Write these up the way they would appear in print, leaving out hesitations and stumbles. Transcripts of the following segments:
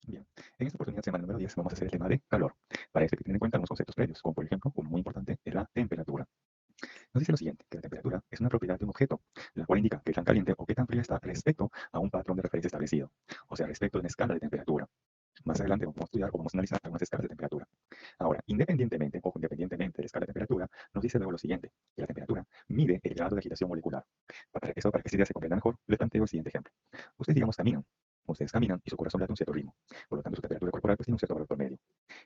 Bien, en esta oportunidad, semana número 10, vamos a hacer el tema de calor. Para esto hay que tener en cuenta unos conceptos previos, como por ejemplo, uno muy importante es la temperatura. Nos dice lo siguiente, que la temperatura es una propiedad de un objeto, la cual indica qué tan caliente o qué tan frío está respecto a un patrón de referencia establecido, o sea, respecto de una escala de temperatura. Más adelante vamos a estudiar o vamos a analizar algunas escalas de temperatura. Ahora, independientemente de la escala de temperatura, nos dice luego lo siguiente, que la temperatura mide el grado de agitación molecular. Para que esta idea se comprenda mejor, les planteo el siguiente ejemplo. Ustedes, digamos, caminan. Ustedes caminan y su corazón late a un cierto ritmo. Por lo tanto, su temperatura corporal pues, tiene un cierto valor promedio.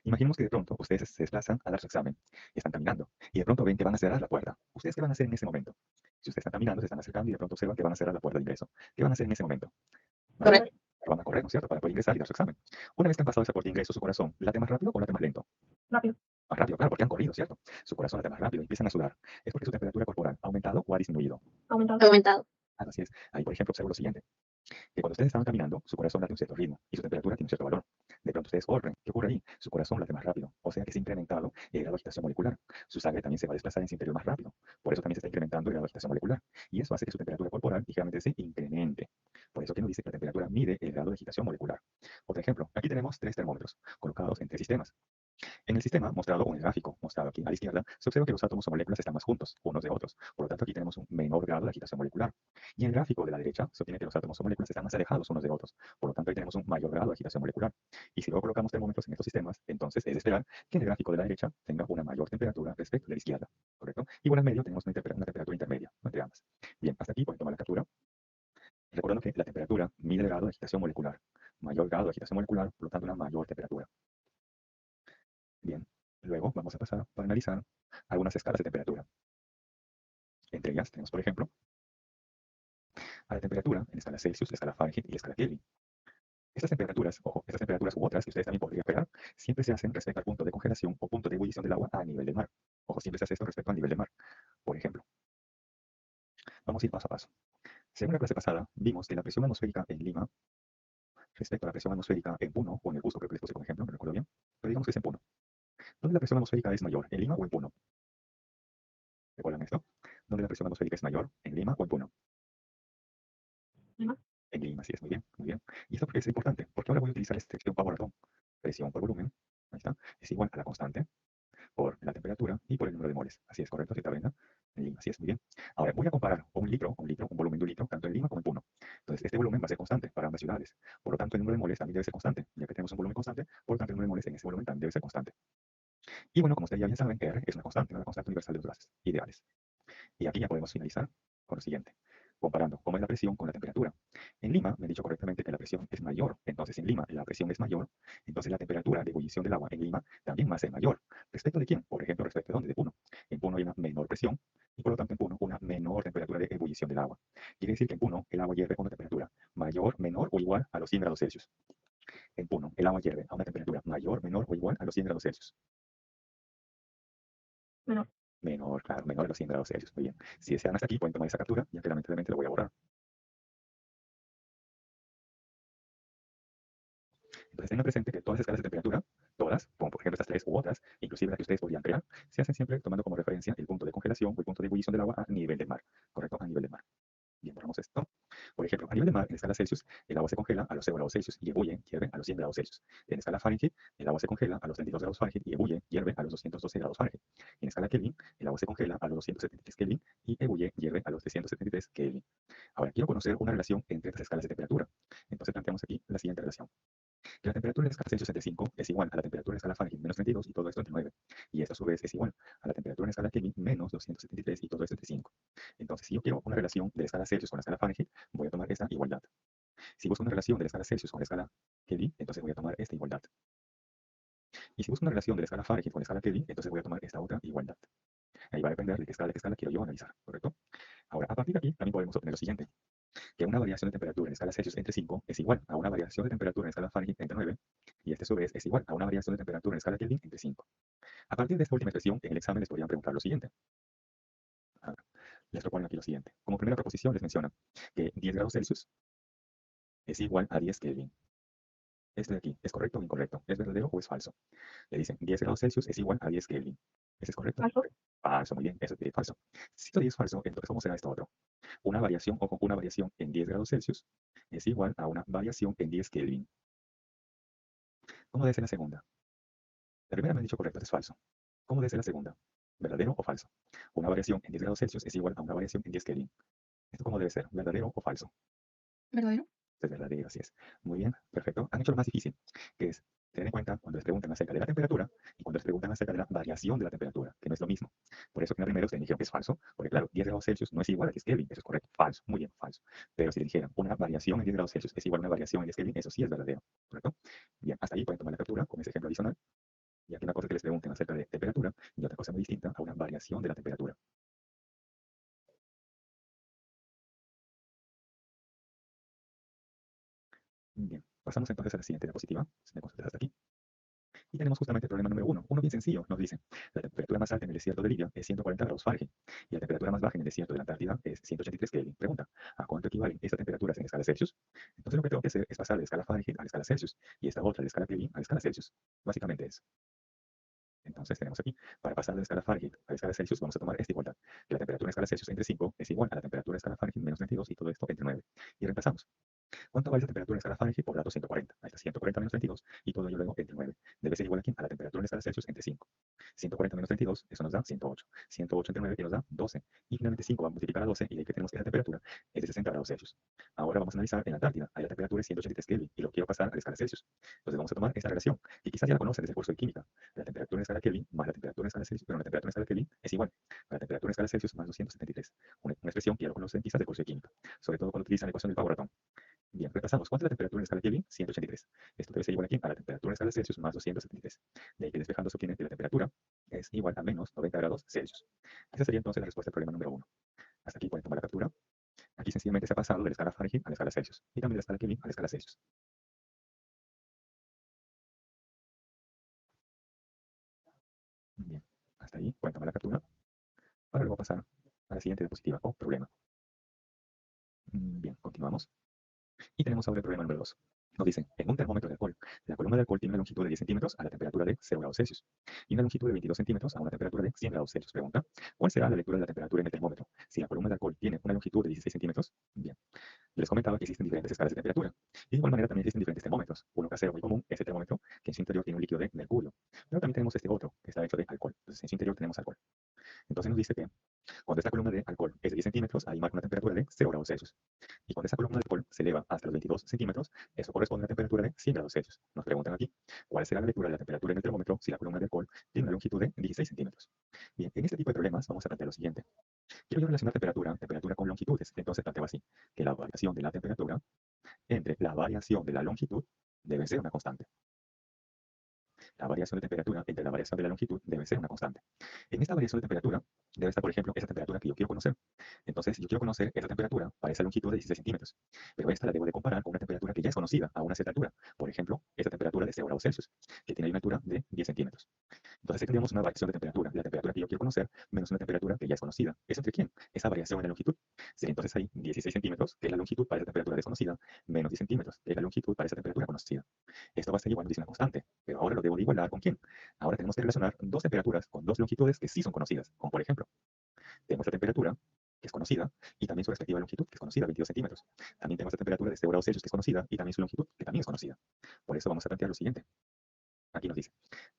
Imaginemos que de pronto ustedes se desplazan a dar su examen y están caminando. Y de pronto ven que van a cerrar la puerta. ¿Ustedes qué van a hacer en ese momento? Si ustedes están caminando, se están acercando y de pronto observan que van a cerrar la puerta de ingreso. ¿Qué van a hacer en ese momento? Van a, Correcto. van a correr, ¿no es cierto?, para poder ingresar y dar su examen. Una vez que han pasado esa puerta de ingreso, su corazón late más rápido o late más lento. Rápido. Más rápido, claro, porque han corrido, ¿cierto? Su corazón late más rápido y empiezan a sudar. Es porque su temperatura corporal ha aumentado o ha disminuido. Aumentado. Aumentado. Así es. Ahí, por ejemplo, observo lo siguiente, que cuando ustedes estaban caminando, su corazón late un cierto ritmo y su temperatura tiene un cierto valor. De pronto ustedes corren. ¿Qué ocurre ahí? Su corazón late más rápido, o sea que se ha incrementado el grado de agitación molecular. Su sangre también se va a desplazar en su interior más rápido. Por eso también se está incrementando el grado de agitación molecular. Y eso hace que su temperatura corporal ligeramente se incremente. Por eso que nos dice que la temperatura mide el grado de agitación molecular. Otro ejemplo, aquí tenemos tres termómetros colocados en tres sistemas. En el sistema mostrado o en el gráfico mostrado aquí a la izquierda, se observa que los átomos o moléculas están más juntos unos de otros. Por lo tanto, aquí tenemos un menor grado de agitación molecular. Y en el gráfico de la derecha se obtiene que los átomos o moléculas están más alejados unos de otros. Por lo tanto, ahí tenemos un mayor grado de agitación molecular. Y si luego colocamos termómetros en estos sistemas, entonces es de esperar que en el gráfico de la derecha tenga una mayor temperatura respecto de la izquierda. ¿Correcto? Igual en medio tenemos una temperatura intermedia entre ambas. Bien, hasta aquí pueden tomar la captura. Recordando que la temperatura mide el grado de agitación molecular. Mayor grado de agitación molecular, por lo tanto, una mayor temperatura. Bien, luego vamos a pasar para analizar algunas escalas de temperatura. Entre ellas tenemos, por ejemplo, a la temperatura en escala Celsius, la escala Fahrenheit y la escala Kelvin. Estas temperaturas, ojo, estas temperaturas u otras que ustedes también podrían esperar, siempre se hacen respecto al punto de congelación o punto de ebullición del agua a nivel del mar. Ojo, siempre se hace esto respecto al nivel del mar. Por ejemplo, vamos a ir paso a paso. Según la clase pasada, vimos que la presión atmosférica en Lima respecto a la presión atmosférica en Puno, o en el Cusco, creo que les puse como ejemplo, no recuerdo bien, pero digamos que es en Puno. ¿Dónde la presión atmosférica es mayor, en Lima o en Puno? ¿Recuerdan esto? ¿Dónde la presión atmosférica es mayor, en Lima o en Puno? Lima. En Lima, sí es, muy bien, muy bien. Y esto porque es importante, porque ahora voy a utilizar esta expresión power ratón. Presión por volumen, ahí está, es igual a la constante por la temperatura y por el número de moles. Así es, correcto, cita Brenda. En Lima, así es, muy bien. Ahora voy a comparar un volumen de un litro, tanto en Lima como en Puno. Entonces, este volumen va a ser constante para ambas ciudades. Por lo tanto, el número de moles también debe ser constante, ya que tenemos un volumen constante, por lo tanto, el número de moles en ese volumen también debe ser constante. Y bueno, como ustedes ya bien saben, R es una constante universal de los gases ideales. Y aquí ya podemos finalizar con lo siguiente, comparando cómo es la presión con la temperatura. En Lima me han dicho correctamente que la presión es mayor, entonces en Lima la presión es mayor, entonces la temperatura de ebullición del agua en Lima también va a ser mayor. ¿Respecto de quién? Por ejemplo, respecto de dónde, de Puno. En Puno hay una menor presión y por lo tanto en Puno una menor temperatura de ebullición del agua. Quiere decir que en Puno el agua hierve a una temperatura mayor, menor o igual a los 100 grados Celsius. En Puno el agua hierve a una temperatura mayor, menor o igual a los 100 grados Celsius. Menor. Menor, claro, menor a los 100 grados Celsius. Muy bien. Si desean hasta aquí, pueden tomar esa captura, ya que lamentablemente lo voy a borrar. Entonces tengan presente que todas las escalas de temperatura, todas, como por ejemplo estas tres u otras, inclusive las que ustedes podrían crear, se hacen siempre tomando como referencia el punto de congelación o el punto de ebullición del agua a nivel del mar. ¿Correcto? A nivel del mar. Bien, borramos esto. Por ejemplo, a nivel del mar, en escala Celsius, el agua se congela a los 0 grados Celsius y ebulle, hierve a los 100 grados Celsius. En escala Fahrenheit, el agua se congela a los 32 grados Fahrenheit y ebulle, hierve a los 212 grados Fahrenheit. En escala Kelvin, el agua se congela a los 273 Kelvin y ebulle, hierve a los 373 Kelvin. Ahora, quiero conocer una relación entre estas escalas de temperatura. Entonces planteamos aquí la siguiente relación, que la temperatura en escala Celsius entre 5 es igual a la temperatura en escala Fahrenheit menos 32 y todo esto entre 9. Y esto a su vez es igual a la temperatura en escala Kelvin menos 273 y todo esto entre 5. Entonces, si yo quiero una relación de la escala Celsius con la escala Fahrenheit, voy a tomar esta igualdad. Si busco una relación de la escala Celsius con la escala Kelvin, entonces voy a tomar esta igualdad. Y si busco una relación de la escala Fahrenheit con la escala Kelvin, entonces voy a tomar esta otra igualdad. Ahí va a depender de qué escala quiero yo analizar, ¿correcto? Ahora, a partir de aquí, también podemos obtener lo siguiente, que una variación de temperatura en escala Celsius entre 5 es igual a una variación de temperatura en escala Fahrenheit entre 9, y este a su vez es igual a una variación de temperatura en escala Kelvin entre 5. A partir de esta última expresión, en el examen les podrían preguntar lo siguiente. A ver, les proponen aquí lo siguiente. Como primera proposición les mencionan que 10 grados Celsius es igual a 10 Kelvin. Esto de aquí, ¿es correcto o incorrecto? ¿Es verdadero o es falso? Le dicen 10 grados Celsius es igual a 10 Kelvin. ¿Ese es correcto? Falso. Falso, muy bien, eso es falso. Si esto es falso, entonces ¿cómo será esto otro? Una variación o una variación en 10 grados Celsius es igual a una variación en 10 Kelvin. ¿Cómo debe ser la segunda? La primera me han dicho correcto, esto es falso. ¿Cómo debe ser la segunda? ¿Verdadero o falso? Una variación en 10 grados Celsius es igual a una variación en 10 Kelvin. ¿Esto cómo debe ser? ¿Verdadero o falso? ¿Verdadero? Es verdadero, así es. Muy bien, perfecto. Han hecho lo más difícil, que es tener en cuenta cuando les preguntan acerca de la temperatura y cuando les preguntan acerca de la variación de la temperatura, que no es lo mismo. Por eso que en la primera ustedes dijeron que es falso, porque claro, 10 grados Celsius no es igual a 10 Kelvin, eso es correcto, falso, muy bien, falso. Pero si le dijeran una variación en 10 grados Celsius es igual a una variación en 10 Kelvin, eso sí es verdadero, ¿correcto? Bien, hasta ahí pueden tomar la captura con ese ejemplo adicional. Y aquí una cosa es que les pregunten acerca de temperatura y otra cosa muy distinta a una variación de la temperatura. Bien, pasamos entonces a la siguiente diapositiva, si me consultas hasta aquí. Y tenemos justamente el problema número uno bien sencillo. Nos dice, la temperatura más alta en el desierto de Libia es 140 grados Fahrenheit y la temperatura más baja en el desierto de la Antártida es 183 Kelvin. Pregunta, ¿a cuánto equivalen estas temperaturas en escala Celsius? Entonces lo que tengo que hacer es pasar de la escala Fahrenheit a la escala Celsius y esta otra de la escala Kelvin a la escala Celsius. Básicamente es. Entonces tenemos aquí, para pasar de la escala Fahrenheit a la escala Celsius, vamos a tomar esta igualdad, que la temperatura en escala Celsius entre 5 es igual a la temperatura en escala Fahrenheit menos 22 y todo esto entre 9. Y reemplazamos. ¿Cuánto vale esa temperatura en escala Fahrenheit por dato 140? Ahí está 140 menos 32 y todo ello luego entre 9. Debe ser igual aquí a la temperatura en escala Celsius entre 5. 140 menos 32, eso nos da 108. 108 entre 9 que nos da 12. Y finalmente 5 va a multiplicar a 12 y ahí que tenemos que la temperatura es de 60 grados Celsius. Ahora vamos a analizar en la Antártida. Ahí la temperatura es 183 Kelvin y lo quiero pasar a la escala Celsius. Entonces vamos a tomar esta relación que quizás ya la conocen desde el curso de química. La temperatura en escala Kelvin más la temperatura en escala Celsius, pero la temperatura en escala Kelvin es igual a la temperatura en escala Celsius más 273. Una expresión que ya lo conocen quizás del curso de química, sobre todo cuando utilizan la ecuación del Power-Atom. Bien, repasamos. ¿Cuánto es la temperatura en escala Kelvin? 183. Esto debe ser igual aquí a la temperatura en escala Celsius más 273. De ahí que despejando se obtiene que la temperatura es igual a menos 90 grados Celsius. Esa sería entonces la respuesta al problema número uno. Hasta aquí pueden tomar la captura. Aquí sencillamente se ha pasado de la escala Fahrenheit a la escala Celsius y también de la escala Kelvin a la escala Celsius. Bien, hasta ahí pueden tomar la captura para luego pasar a la siguiente diapositiva o problema. Bien, continuamos. Y tenemos ahora el problema número 2. Nos dicen, en un termómetro de alcohol, la columna de alcohol tiene una longitud de 10 centímetros a la temperatura de 0 grados Celsius y una longitud de 22 centímetros a una temperatura de 100 grados Celsius. Pregunta, ¿cuál será la lectura de la temperatura en el termómetro? Si la columna de alcohol tiene una longitud de 16 centímetros, bien, les comentaba que existen diferentes escalas de temperatura. Y de igual manera también existen diferentes termómetros. Uno casero muy común es el termómetro que en su interior tiene un líquido de mercurio. Pero también tenemos este otro que está hecho de alcohol. Entonces en su interior tenemos alcohol. Entonces nos dice que cuando esta columna de alcohol es de 10 centímetros, ahí marca una temperatura de 0 grados Celsius. Y cuando esa columna de alcohol se eleva hasta los 22 centímetros, eso corresponde a una temperatura de 100 grados Celsius. Nos preguntan aquí, ¿cuál será la lectura de la temperatura en el termómetro si la columna de alcohol tiene una longitud de 16 centímetros? Bien, en este tipo de problemas vamos a plantear lo siguiente. Quiero yo relacionar temperatura con longitudes. Entonces planteo así, que la variación de la temperatura entre la variación de la longitud debe ser una constante. La variación de temperatura entre la variación de la longitud debe ser una constante. En esta variación de temperatura debe estar, por ejemplo, esa temperatura que yo quiero conocer. Entonces, yo quiero conocer esa temperatura para esa longitud de 16 centímetros. Pero esta la debo de comparar con una temperatura que ya es conocida a una cierta altura. Por ejemplo, esta temperatura de 0 grados Celsius, que tiene una altura de 10 centímetros. Entonces, tendríamos una variación de temperatura. La temperatura que yo quiero conocer menos una temperatura que ya es conocida. ¿Eso entre quién? Esa variación en la longitud. Sería entonces ahí 16 centímetros, que es la longitud para esa temperatura desconocida, menos 10 centímetros, que es la longitud para esa temperatura conocida. Esto va a ser igual, nos dice una constante. Pero ahora lo debo de igualar con quién. Ahora tenemos que relacionar dos temperaturas con dos longitudes que sí son conocidas. Como por ejemplo, tenemos la temperatura que es conocida y también su respectiva longitud que es conocida, 22 centímetros. También tenemos la temperatura de 0 grados Celsius que es conocida y también su longitud que también es conocida. Por eso vamos a plantear lo siguiente. Aquí nos dice,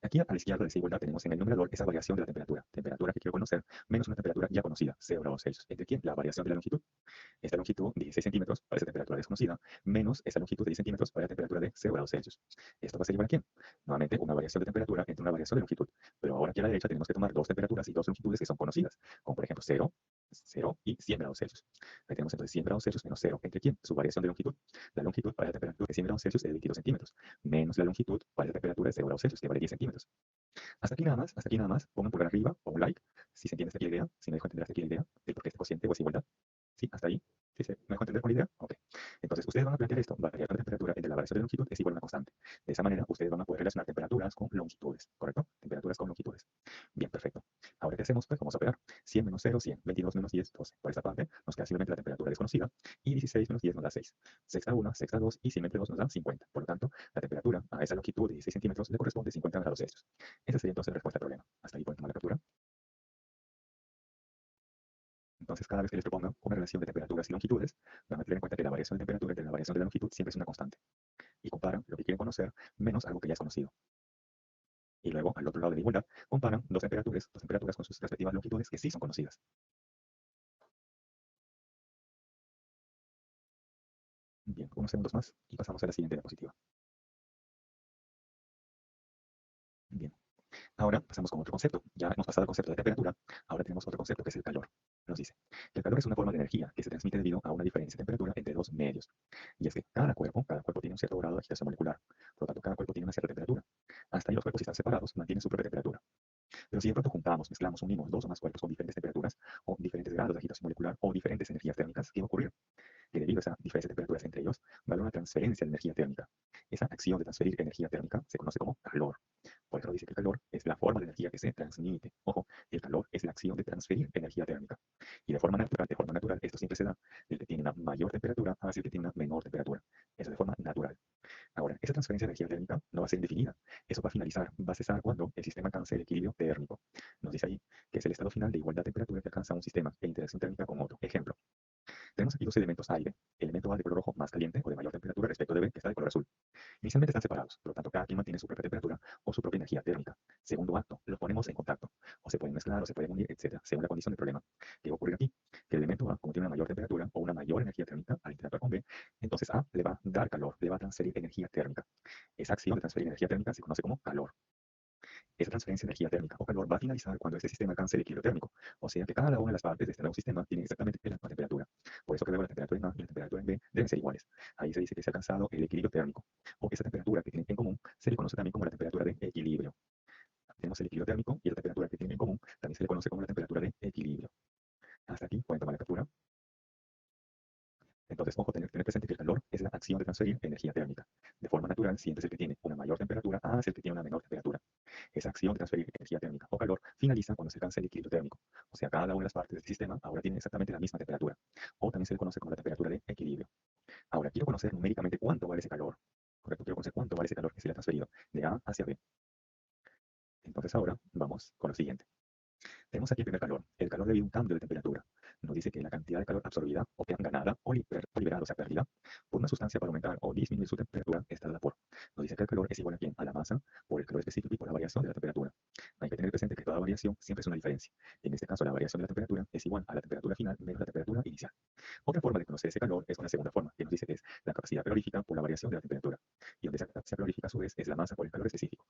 aquí a la izquierda de desigualdad tenemos en el numerador esa variación de la temperatura que quiero conocer, menos una temperatura ya conocida, 0 grados Celsius. ¿Entre quién? La variación de la longitud. Esta longitud de 16 centímetros para esa temperatura desconocida, menos esa longitud de 10 centímetros para la temperatura de 0 grados Celsius. ¿Esto va a ser igual a quién? Nuevamente, una variación de temperatura entre una variación de longitud. Pero ahora aquí a la derecha tenemos que tomar dos temperaturas y dos longitudes que son conocidas, como por ejemplo 0, 0 y 100 grados Celsius. Ahí tenemos entonces 100 grados Celsius menos 0. ¿Entre quién? Su variación de longitud. La longitud para la temperatura de 100 grados Celsius es de 22 centímetros, menos la longitud para la temperatura de 0 grados Celsius, que vale 10 centímetros. Hasta aquí nada más, pongan pulgar arriba o un like, si se entiende hasta aquí la idea, si me dejo entender hasta aquí la idea, de por qué este cociente o es igualdad. ¿Sí? ¿Hasta ahí? ¿Sí se me dejó entender con la idea? Ok. Entonces, ustedes van a plantear esto, variar la temperatura entre la variación de longitud es igual a una constante. De esa manera, ustedes van a poder relacionar temperaturas con longitudes, ¿correcto? Temperaturas con longitudes. Bien, perfecto. Ahora, ¿qué hacemos? Pues vamos a operar. 100 menos 0, 100. 22 menos 10, 12. Por esta parte, nos queda simplemente la temperatura desconocida. Y 16 menos 10 nos da 6. Sexta 1, sexta 2 y 100 entre 2 nos da 50. Por lo tanto, la temperatura a esa longitud de 16 centímetros le corresponde 50 grados Celsius. Esa sería entonces la respuesta al problema. Hasta ahí pueden tomar la captura. Entonces, cada vez que les proponga una relación de temperaturas y longitudes, van a tener en cuenta que la variación de temperatura entre la variación de la longitud siempre es una constante. Y comparan lo que quieren conocer menos algo que ya es conocido. Y luego, al otro lado de la igualdad, comparan dos temperaturas con sus respectivas longitudes que sí son conocidas. Bien, unos segundos más y pasamos a la siguiente diapositiva. Bien, ahora pasamos con otro concepto. Ya hemos pasado al concepto de temperatura, ahora tenemos otro concepto que es el calor. Nos dice que el calor es una forma de energía que se transmite debido a una diferencia de temperatura entre dos medios. Y es que cada cuerpo tiene un cierto grado de agitación molecular. Por lo tanto, cada cuerpo tiene una cierta temperatura. Hasta ahí los cuerpos, si están separados, mantienen su propia temperatura. Pero si de pronto juntamos, mezclamos, unimos dos o más cuerpos con diferentes temperaturas, o diferentes grados de agitación molecular, o diferentes energías térmicas, ¿qué va a ocurrir? Que debido a esa diferencia de temperaturas entre ellos, va a haber una transferencia de energía térmica. Esa acción de transferir energía térmica se conoce como calor. Por eso dice que el calor es la forma de energía que se transmite. Ojo, el calor es la acción de transferir energía térmica. Y de forma natural, esto siempre se da del que tiene una mayor temperatura hacia el que tiene una menor temperatura. Eso de forma natural. Ahora, esa transferencia de energía térmica no va a ser indefinida. Eso va a finalizar, va a cesar cuando el sistema alcance el equilibrio térmico. Nos dice ahí que es el estado final de igualdad de temperatura que alcanza un sistema e interacción térmica con otro. Ejemplo. Tenemos aquí dos elementos A y B. El elemento A de color rojo más caliente o de mayor temperatura respecto de B, que está de color azul. Inicialmente están separados, por lo tanto cada quien mantiene su propia temperatura o su propia energía térmica. Segundo acto, los ponemos en contacto. O se pueden mezclar o se pueden unir, etc., según la condición del problema. ¿Qué va a ocurrir aquí? Que el elemento A, como tiene una mayor temperatura o una mayor energía térmica al interactuar con B, entonces A le va a dar calor, le va a transferir energía térmica. Esa acción de transferir energía térmica se conoce como calor. Esa transferencia de energía térmica o calor va a finalizar cuando este sistema alcance el equilibrio térmico, o sea que cada una de las partes de este nuevo sistema tiene exactamente la misma temperatura. Por eso que luego la temperatura en A y la temperatura en B deben ser iguales. Ahí se dice que se ha alcanzado el equilibrio térmico, o esa temperatura que tienen en común se le conoce también como la temperatura de equilibrio. Tenemos el equilibrio térmico y la temperatura que tienen en común también se le conoce como la temperatura de equilibrio. Hasta aquí pueden tomar la captura. Entonces, ojo, tener presente que el calor es la acción de transferir energía térmica. De forma natural, siempre es el que tiene una mayor temperatura hacia el que tiene una menor temperatura. Esa acción de transferir energía térmica o calor finaliza cuando se alcanza el equilibrio térmico. O sea, cada una de las partes del sistema ahora tiene exactamente la misma temperatura. O también se le conoce como la temperatura de equilibrio. Ahora, quiero conocer numéricamente cuánto vale ese calor. Correcto, quiero conocer cuánto vale ese calor que se le ha transferido de A hacia B. Entonces ahora vamos con lo siguiente. Tenemos aquí el primer calor. El calor debido a un cambio de temperatura. Nos dice que la cantidad de calor absorbida o que han ganada o liberada, o sea, perdida, por una sustancia para aumentar o disminuir su temperatura está dada por. Nos dice que el calor es igual a quién? A la masa por el calor específico y por la variación de la temperatura. Hay que tener presente que toda variación siempre es una diferencia. En este caso, la variación de la temperatura es igual a la temperatura final menos la temperatura inicial. Otra forma de conocer ese calor es una segunda forma, que nos dice que es la capacidad calorífica por la variación de la temperatura. Y donde esa capacidad calorífica a su vez es la masa por el calor específico.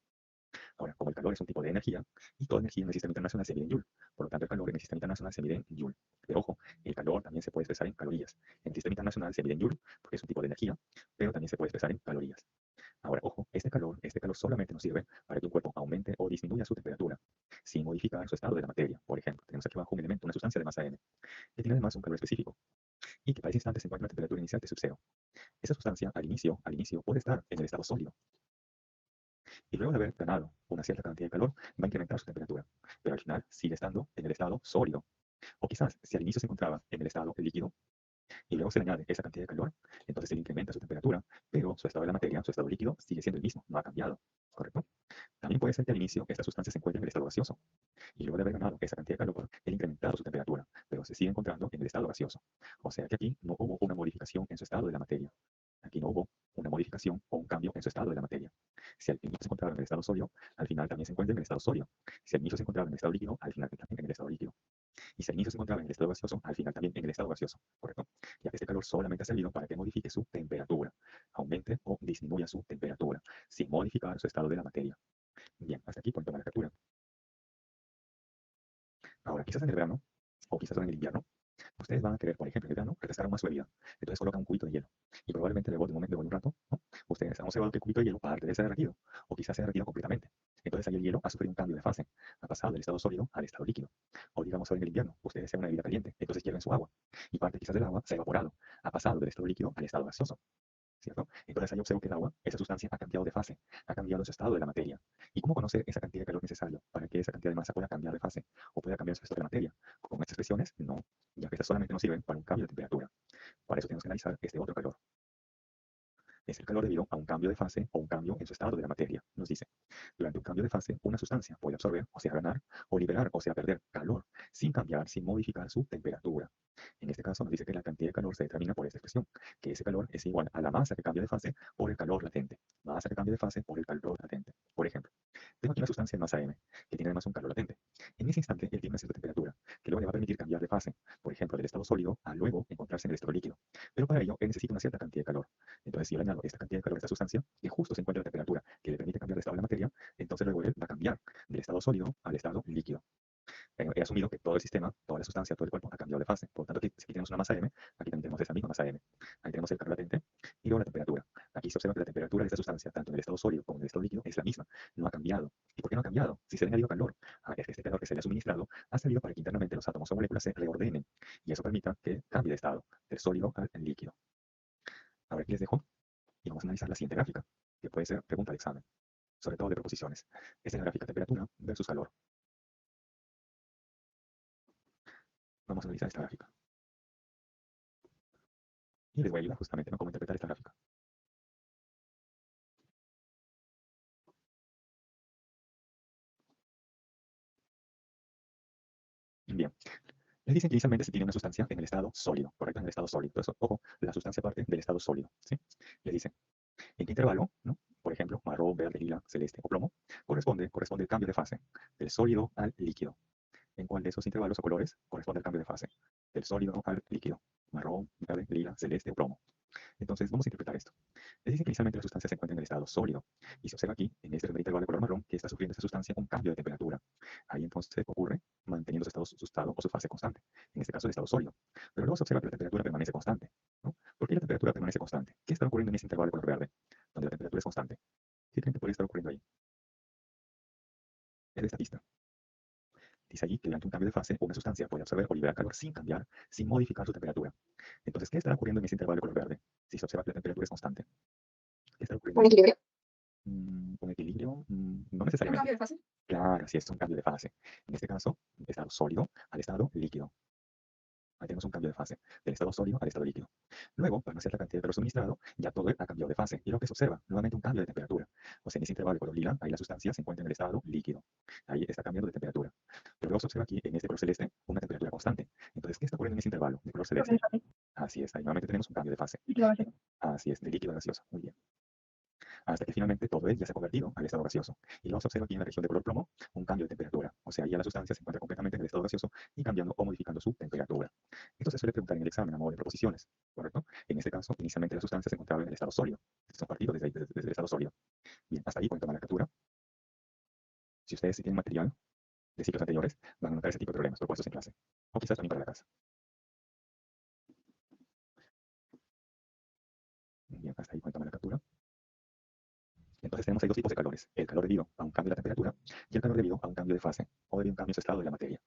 Ahora, como el calor es un tipo de energía, y toda energía en el sistema internacional se mide en Joule, por lo tanto el calor en el sistema internacional se mide en Joule. Pero ojo, el calor también se puede expresar en calorías. En el sistema internacional se mide en Joule, porque es un tipo de energía, pero también se puede expresar en calorías. Ahora, ojo, este calor solamente nos sirve para que un cuerpo aumente o disminuya su temperatura, sin modificar su estado de la materia. Por ejemplo, tenemos aquí abajo un elemento, una sustancia de masa m, que tiene además un calor específico, y que para ese instante se encuentra en la temperatura inicial de sub cero. Esa sustancia al inicio puede estar en el estado sólido, y luego de haber ganado una cierta cantidad de calor, va a incrementar su temperatura, pero al final sigue estando en el estado sólido. O quizás, si al inicio se encontraba en el estado líquido y luego se le añade esa cantidad de calor, entonces se le incrementa su temperatura, pero su estado de la materia, su estado líquido, sigue siendo el mismo, no ha cambiado, ¿correcto? También puede ser que al inicio esta sustancia se encuentre en el estado gaseoso, y luego de haber ganado esa cantidad de calor, el incrementado su temperatura, pero se sigue encontrando en el estado gaseoso. O sea que aquí no hubo una modificación en su estado de la materia. Aquí no hubo una modificación o un cambio en su estado de la materia. Si al inicio se encontraba en el estado sólido, al final también se encuentra en el estado sólido. Si al inicio se encontraba en el estado líquido, al final también en el estado líquido. Y si al inicio se encontraba en el estado gaseoso, al final también en el estado gaseoso, ¿correcto? Ya que este calor solamente ha servido para que modifique su temperatura, aumente o disminuya su temperatura, sin modificar su estado de la materia. Bien, hasta aquí pueden tomar la captura. Ahora, quizás en el verano, o quizás en el invierno, ustedes van a querer, por ejemplo, en el verano, refrescar más su bebida. Entonces colocan un cubito de hielo. Y probablemente luego de un momento, luego de un rato, ¿no? Ustedes han observado que el cubito de hielo parte de ser derretido, o quizás se ha derretido completamente. Entonces ahí el hielo ha sufrido un cambio de fase, ha pasado del estado sólido al estado líquido. O digamos ahora en el invierno, ustedes desean una bebida caliente, entonces hierven su agua. Y parte quizás del agua se ha evaporado, ha pasado del estado líquido al estado gaseoso. ¿Cierto? Entonces ahí observo que el agua, esa sustancia, ha cambiado de fase, ha cambiado su estado de la materia. ¿Y cómo conocer esa cantidad de calor necesario para que esa cantidad de masa pueda cambiar de fase o pueda cambiar su estado de la materia? Con estas expresiones, no, ya que estas solamente nos sirven para un cambio de temperatura. Para eso tenemos que analizar este otro calor. Es el calor debido a un cambio de fase o un cambio en su estado de la materia. Nos dice, durante un cambio de fase, una sustancia puede absorber, o sea, ganar, o liberar, o sea, perder calor, sin cambiar, sin modificar su temperatura. En este caso nos dice que la cantidad de calor se determina por esta expresión, que ese calor es igual a la masa que cambia de fase por el calor latente. Masa que cambia de fase por el calor latente. Por ejemplo, tengo aquí una sustancia en masa M, que tiene además un calor latente. En ese instante, él tiene una cierta temperatura, que luego le va a permitir cambiar de fase, por ejemplo, del estado sólido a luego encontrarse en el estado líquido. Pero para ello, él necesita una cierta cantidad de calor. Entonces, si yo le añado esta cantidad de calor a esta sustancia, que justo se encuentra en la temperatura que le permite cambiar de estado de la materia, entonces luego él va a cambiar del estado sólido al estado líquido. He asumido que todo el sistema, toda la sustancia, todo el cuerpo ha cambiado de fase. Por lo tanto, aquí, si aquí tenemos una masa M, aquí también tenemos esa misma masa M. Ahí tenemos el calor latente y luego la temperatura. Aquí se observa que la temperatura de esta sustancia, tanto en el estado sólido como en el estado líquido, es la misma. No ha cambiado. ¿Y por qué no ha cambiado? Si se le ha añadido calor, es que este calor que se le ha suministrado ha servido para que internamente los átomos o moléculas se reordenen y eso permita que cambie de estado, del sólido al líquido. Ahora aquí les dejo y vamos a analizar la siguiente gráfica, que puede ser pregunta de examen, sobre todo de proposiciones. Esta es la gráfica temperatura versus calor. Vamos a analizar esta gráfica. Y les voy a ayudar justamente a cómo interpretar esta gráfica. Bien, les dicen que inicialmente se tiene una sustancia en el estado sólido, ¿correcto? En el estado sólido. Entonces, ojo, la sustancia parte del estado sólido, ¿sí? Les dicen, ¿en qué intervalo, no? Por ejemplo, marrón, verde, lila, celeste o plomo, corresponde el cambio de fase del sólido al líquido. ¿En cuál de esos intervalos o colores corresponde el cambio de fase del sólido al líquido? Marrón, verde, lila, celeste o plomo. Entonces, vamos a interpretar esto. Les dicen que inicialmente la sustancia se encuentra en el estado sólido. Y se observa aquí, en este primer intervalo de color marrón, que está sufriendo esa sustancia un cambio de temperatura. Ahí entonces ocurre manteniendo su estado o su fase constante. En este caso, el estado sólido. Pero luego se observa que la temperatura permanece constante, ¿no? ¿Por qué la temperatura permanece constante? ¿Qué está ocurriendo en ese intervalo de color verde? Donde la temperatura es constante. ¿Qué creen que podría estar ocurriendo ahí? Es esta pista. Dice allí que durante un cambio de fase, una sustancia puede absorber o liberar calor sin cambiar, sin modificar su temperatura. Entonces, ¿qué estará ocurriendo en ese intervalo de color verde? Si se observa que la temperatura es constante. ¿Qué estará ocurriendo Un ahí? equilibrio. Un equilibrio, no ¿Un necesariamente. cambio de fase? Claro, sí, es un cambio de fase. En este caso, de estado sólido al estado líquido. Ahí tenemos un cambio de fase, del estado sólido al estado líquido. Luego, para una cierta cantidad de calor suministrado, ya todo ha cambiado de fase. Y lo que se observa, nuevamente un cambio de temperatura. O sea, en ese intervalo de color lila, ahí la sustancia se encuentra en el estado líquido. Ahí está cambiando de temperatura. Pero luego se observa aquí, en este color celeste, una temperatura constante. Entonces, ¿qué está ocurriendo en ese intervalo de color celeste? Así es, ahí nuevamente tenemos un cambio de fase. Así es, de líquido a gaseoso. Muy bien. Hasta que finalmente todo ello ya se ha convertido al estado gaseoso. Y luego se observa aquí en la región de color plomo un cambio de temperatura. O sea, ya la sustancia se encuentra completamente en el estado gaseoso y cambiando o modificando su temperatura. Esto se suele preguntar en el examen a modo de proposiciones, ¿correcto? En este caso, inicialmente la sustancia se encontraba en el estado sólido. Estos son partidos desde el estado sólido. Bien, hasta ahí pueden tomar la captura. Si ustedes tienen material de ciclos anteriores, van a notar ese tipo de problemas propuestos en clase. O quizás también para la casa. Bien, hasta ahí pueden tomar la captura. Entonces tenemos ahí dos tipos de calores, el calor debido a un cambio de la temperatura y el calor debido a un cambio de fase o debido a un cambio en su estado de la materia.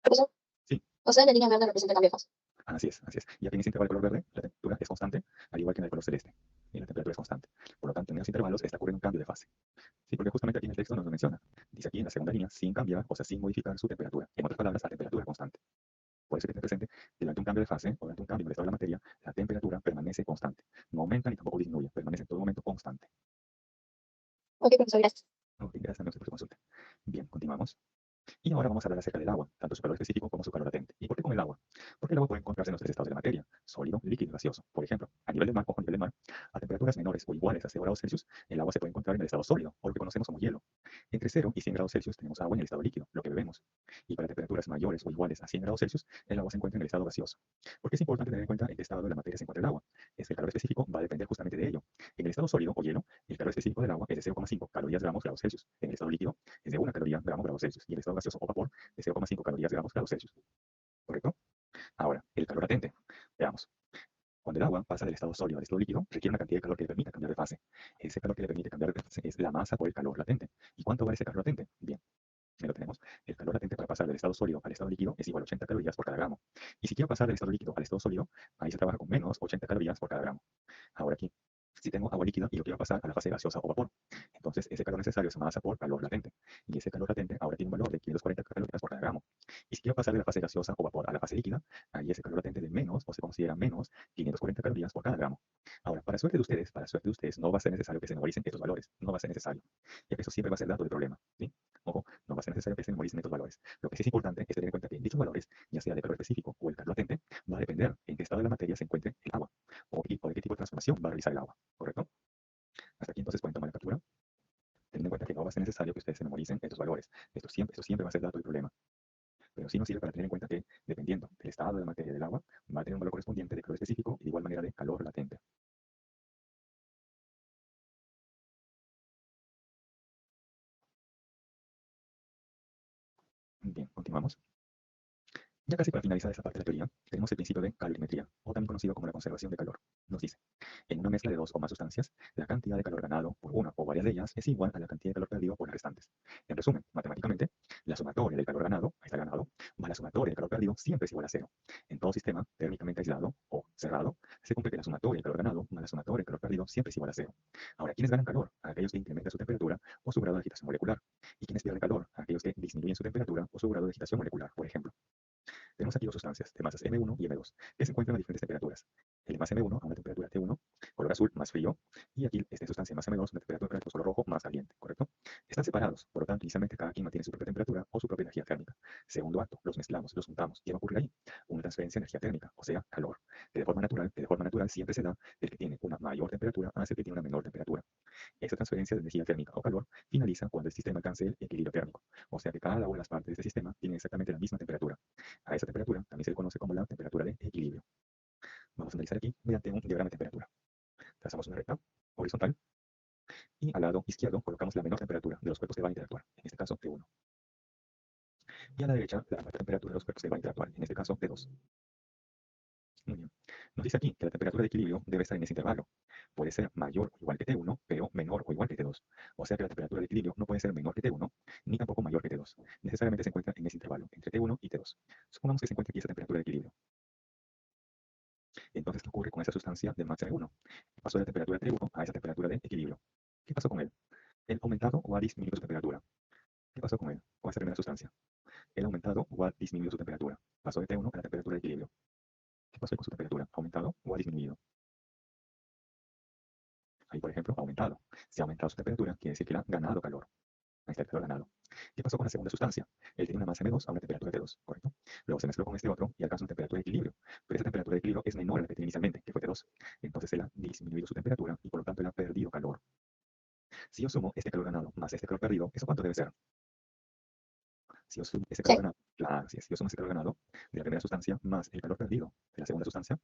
Profesor, Sí, o sea, la línea verde representa el cambio de fase. así es, así es. Y aquí en ese intervalo de color verde, la temperatura es constante, al igual que en el color celeste. Y la temperatura es constante. Por lo tanto, en esos intervalos está ocurriendo un cambio de fase. Sí, porque justamente aquí en el texto nos lo menciona. Dice aquí en la segunda línea, sin cambiar, o sea, sin modificar su temperatura. En otras palabras, a temperatura constante. Por eso que tiene presente que durante un cambio de fase o durante un cambio en el estado de la materia, la temperatura permanece constante. No aumenta ni tampoco disminuye, permanece en todo momento constante. Ok, profesor, gracias. Ok, gracias a por su consulta. Bien, continuamos. Y ahora vamos a hablar acerca del agua, tanto su calor específico como su calor latente. ¿Y por qué con el agua? Porque el agua puede encontrarse en los tres estados de la materia, sólido, líquido y gaseoso. Por ejemplo, a nivel del mar, ojo, a nivel del mar, a temperaturas menores o iguales a 0 grados Celsius, el agua se puede encontrar en el estado sólido, o lo que conocemos como hielo. Entre 0 y 100 grados Celsius tenemos agua en el estado líquido, lo que bebemos. Y para temperaturas mayores o iguales a 100 grados Celsius, el agua se encuentra en el estado gaseoso. ¿Por qué es importante tener en cuenta en qué estado de la materia se encuentra el agua? Es que el calor específico va a depender justamente de ello. En el estado sólido o hielo, el calor específico del agua es de 0,5 calorías gramos grados Celsius. En el estado líquido es de 1 caloría gramo grados Celsius. Y en el estado gaseoso o vapor de 0,5 calorías gramos grados Celsius. ¿Correcto? Ahora, el calor latente. Veamos. Cuando el agua pasa del estado sólido al estado líquido, requiere una cantidad de calor que le permita cambiar de fase. Ese calor que le permite cambiar de fase es la masa por el calor latente. ¿Y cuánto vale ese calor latente? Bien, ya lo tenemos. El calor latente para pasar del estado sólido al estado líquido es igual a 80 calorías por cada gramo. Y si quiero pasar del estado líquido al estado sólido, ahí se trabaja con menos 80 calorías por cada gramo. Ahora aquí, Si tengo agua líquida y lo quiero pasar a la fase gaseosa o vapor, entonces ese calor necesario es masa por calor latente. Y ese calor latente ahora tiene un valor de 540 calorías por cada gramo. Y si quiero pasar de la fase gaseosa o vapor a la fase líquida, ahí ese calor latente de menos, o se considera menos, 540 calorías por cada gramo. Ahora, para suerte de ustedes, no va a ser necesario que se memoricen estos valores. No va a ser necesario. Ya que eso siempre va a ser dato de problema. ¿Sí? Ojo, no va a ser necesario que se memoricen estos valores. Lo que sí es importante es tener en cuenta que dichos valores, ya sea de calor específico o el calor latente, va a depender en qué estado de la materia se encuentre el agua o de qué tipo de transformación va a realizar el agua. ¿Correcto? Hasta aquí entonces pueden tomar la captura, teniendo en cuenta que no va a ser necesario que ustedes se memoricen estos valores. Esto siempre va a ser dato del problema. Pero sí nos sirve para tener en cuenta que, dependiendo del estado de la materia del agua, va a tener un valor correspondiente de calor específico y de igual manera de calor latente. Bien, continuamos. Ya casi para finalizar esta parte de la teoría, tenemos el principio de calorimetría, o también conocido como la conservación de calor. Nos dice, en una mezcla de dos o más sustancias, la cantidad de calor ganado por una o varias de ellas es igual a la cantidad de calor perdido por las restantes. En resumen, matemáticamente, la sumatoria del calor ganado, ahí está ganado, más la sumatoria del calor perdido siempre es igual a cero. En todo sistema térmicamente aislado o cerrado, se cumple que la sumatoria del calor ganado más la sumatoria del calor perdido siempre es igual a cero. Ahora, ¿quiénes ganan calor? Aquellos que incrementan su temperatura o su grado de agitación molecular. ¿Y quiénes pierden calor? Aquellos que disminuyen su temperatura o su grado de agitación molecular, por ejemplo. Tenemos aquí dos sustancias de masas M1 y M2 que se encuentran a diferentes temperaturas. El más M1 a una temperatura T1, color azul, más frío, y aquí esta sustancia más M2, una temperatura de color rojo, más caliente, ¿correcto? Están separados, por lo tanto, inicialmente cada quien mantiene su propia temperatura o su propia energía térmica. Segundo acto, los mezclamos, los juntamos. ¿Qué va a ocurrir ahí? Una transferencia de energía térmica, o sea, calor. Que de forma natural siempre se da el que tiene una mayor temperatura hacia el que tiene una menor temperatura. Esta transferencia de energía térmica o calor finaliza cuando el sistema alcance el equilibrio térmico, o sea que cada una de las partes de este sistema tiene exactamente la misma temperatura. A esa temperatura también se le conoce como la temperatura de equilibrio. Vamos a analizar aquí mediante un diagrama de temperatura. Trazamos una recta horizontal y al lado izquierdo colocamos la menor temperatura de los cuerpos que van a interactuar, en este caso T1. Y a la derecha la mayor temperatura de los cuerpos que van a interactuar, en este caso T2. Muy bien. Nos dice aquí que la temperatura de equilibrio debe estar en ese intervalo. Puede ser mayor o igual que T1, pero menor o igual que T2. O sea que la temperatura de equilibrio no puede ser menor que T1, ni tampoco mayor que T2. Necesariamente se encuentra en ese intervalo, entre T1 y T2. Supongamos que se encuentra aquí esa temperatura de equilibrio. Entonces, ¿qué ocurre con esa sustancia del máximo 1? Pasó de la temperatura de T1 a esa temperatura de equilibrio. ¿Qué pasó con él? ¿El aumentado o ha disminuido su temperatura? ¿Qué pasó con él? Con esa primera sustancia. ¿El aumentado o ha disminuido su temperatura? Pasó de T1 a la temperatura de equilibrio. ¿Qué pasó con su temperatura? ¿Aumentado o ha disminuido? Ahí, por ejemplo, ha aumentado. Si ha aumentado su temperatura, quiere decir que le ha ganado calor. Ahí está el calor ganado. ¿Qué pasó con la segunda sustancia? Él tenía una masa M2 a una temperatura T2, ¿correcto? Luego se mezcló con este otro y alcanza una temperatura de equilibrio. Pero esa temperatura de equilibrio es menor a la que tenía inicialmente, que fue T2. Entonces él ha disminuido su temperatura y por lo tanto él ha perdido calor. Si yo sumo este calor ganado más este calor perdido, ¿eso cuánto debe ser? Si yo sumo ese calor Sí. ganado, claro, si yo sumo ese calor ganado de la primera sustancia más el calor perdido de la segunda sustancia,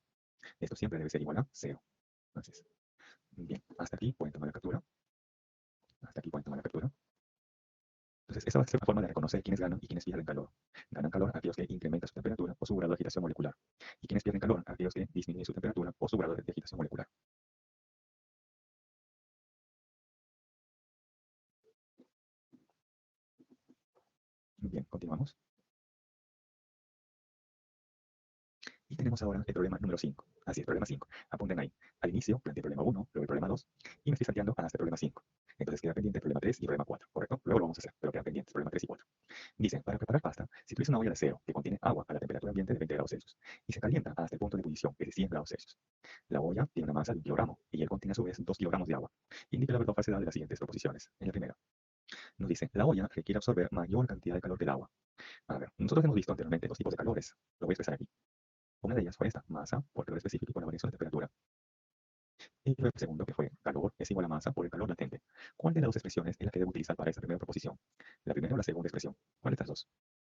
esto siempre debe ser igual a cero. Entonces, bien, hasta aquí pueden tomar la captura. Hasta aquí pueden tomar la captura. Entonces, esa va a ser una forma de reconocer quiénes ganan y quiénes pierden calor. Ganan calor aquellos que incrementan su temperatura o su grado de agitación molecular. Y quienes pierden calor aquellos que disminuyen su temperatura o su grado de agitación molecular. Bien, continuamos. Y tenemos ahora el problema número 5. Así es, problema 5. Apunten ahí. Al inicio planteé el problema 1, luego el problema 2, y me estoy salteando hasta el problema 5. Entonces queda pendiente el problema 3 y el problema 4, ¿correcto? Luego lo vamos a hacer, pero quedan pendientes el problema 3 y 4. Dice, para preparar pasta, si tuviese una olla de acero que contiene agua a la temperatura ambiente de 20 grados Celsius y se calienta hasta el punto de ebullición, que es de 100 grados Celsius. La olla tiene una masa de 1 kilogramo y él contiene a su vez 2 kilogramos de agua. Indica la verdad o falsedad de las siguientes proposiciones. En la primera, nos dice, la olla requiere absorber mayor cantidad de calor que el agua. A ver, nosotros hemos visto anteriormente dos tipos de calores. Lo voy a expresar aquí. Una de ellas fue esta, masa por calor específico y por la variación de temperatura. Y luego el segundo, que fue calor es igual a masa por el calor latente. ¿Cuál de las dos expresiones es la que debo utilizar para esta primera proposición? ¿La primera o la segunda expresión? ¿Cuál de estas dos?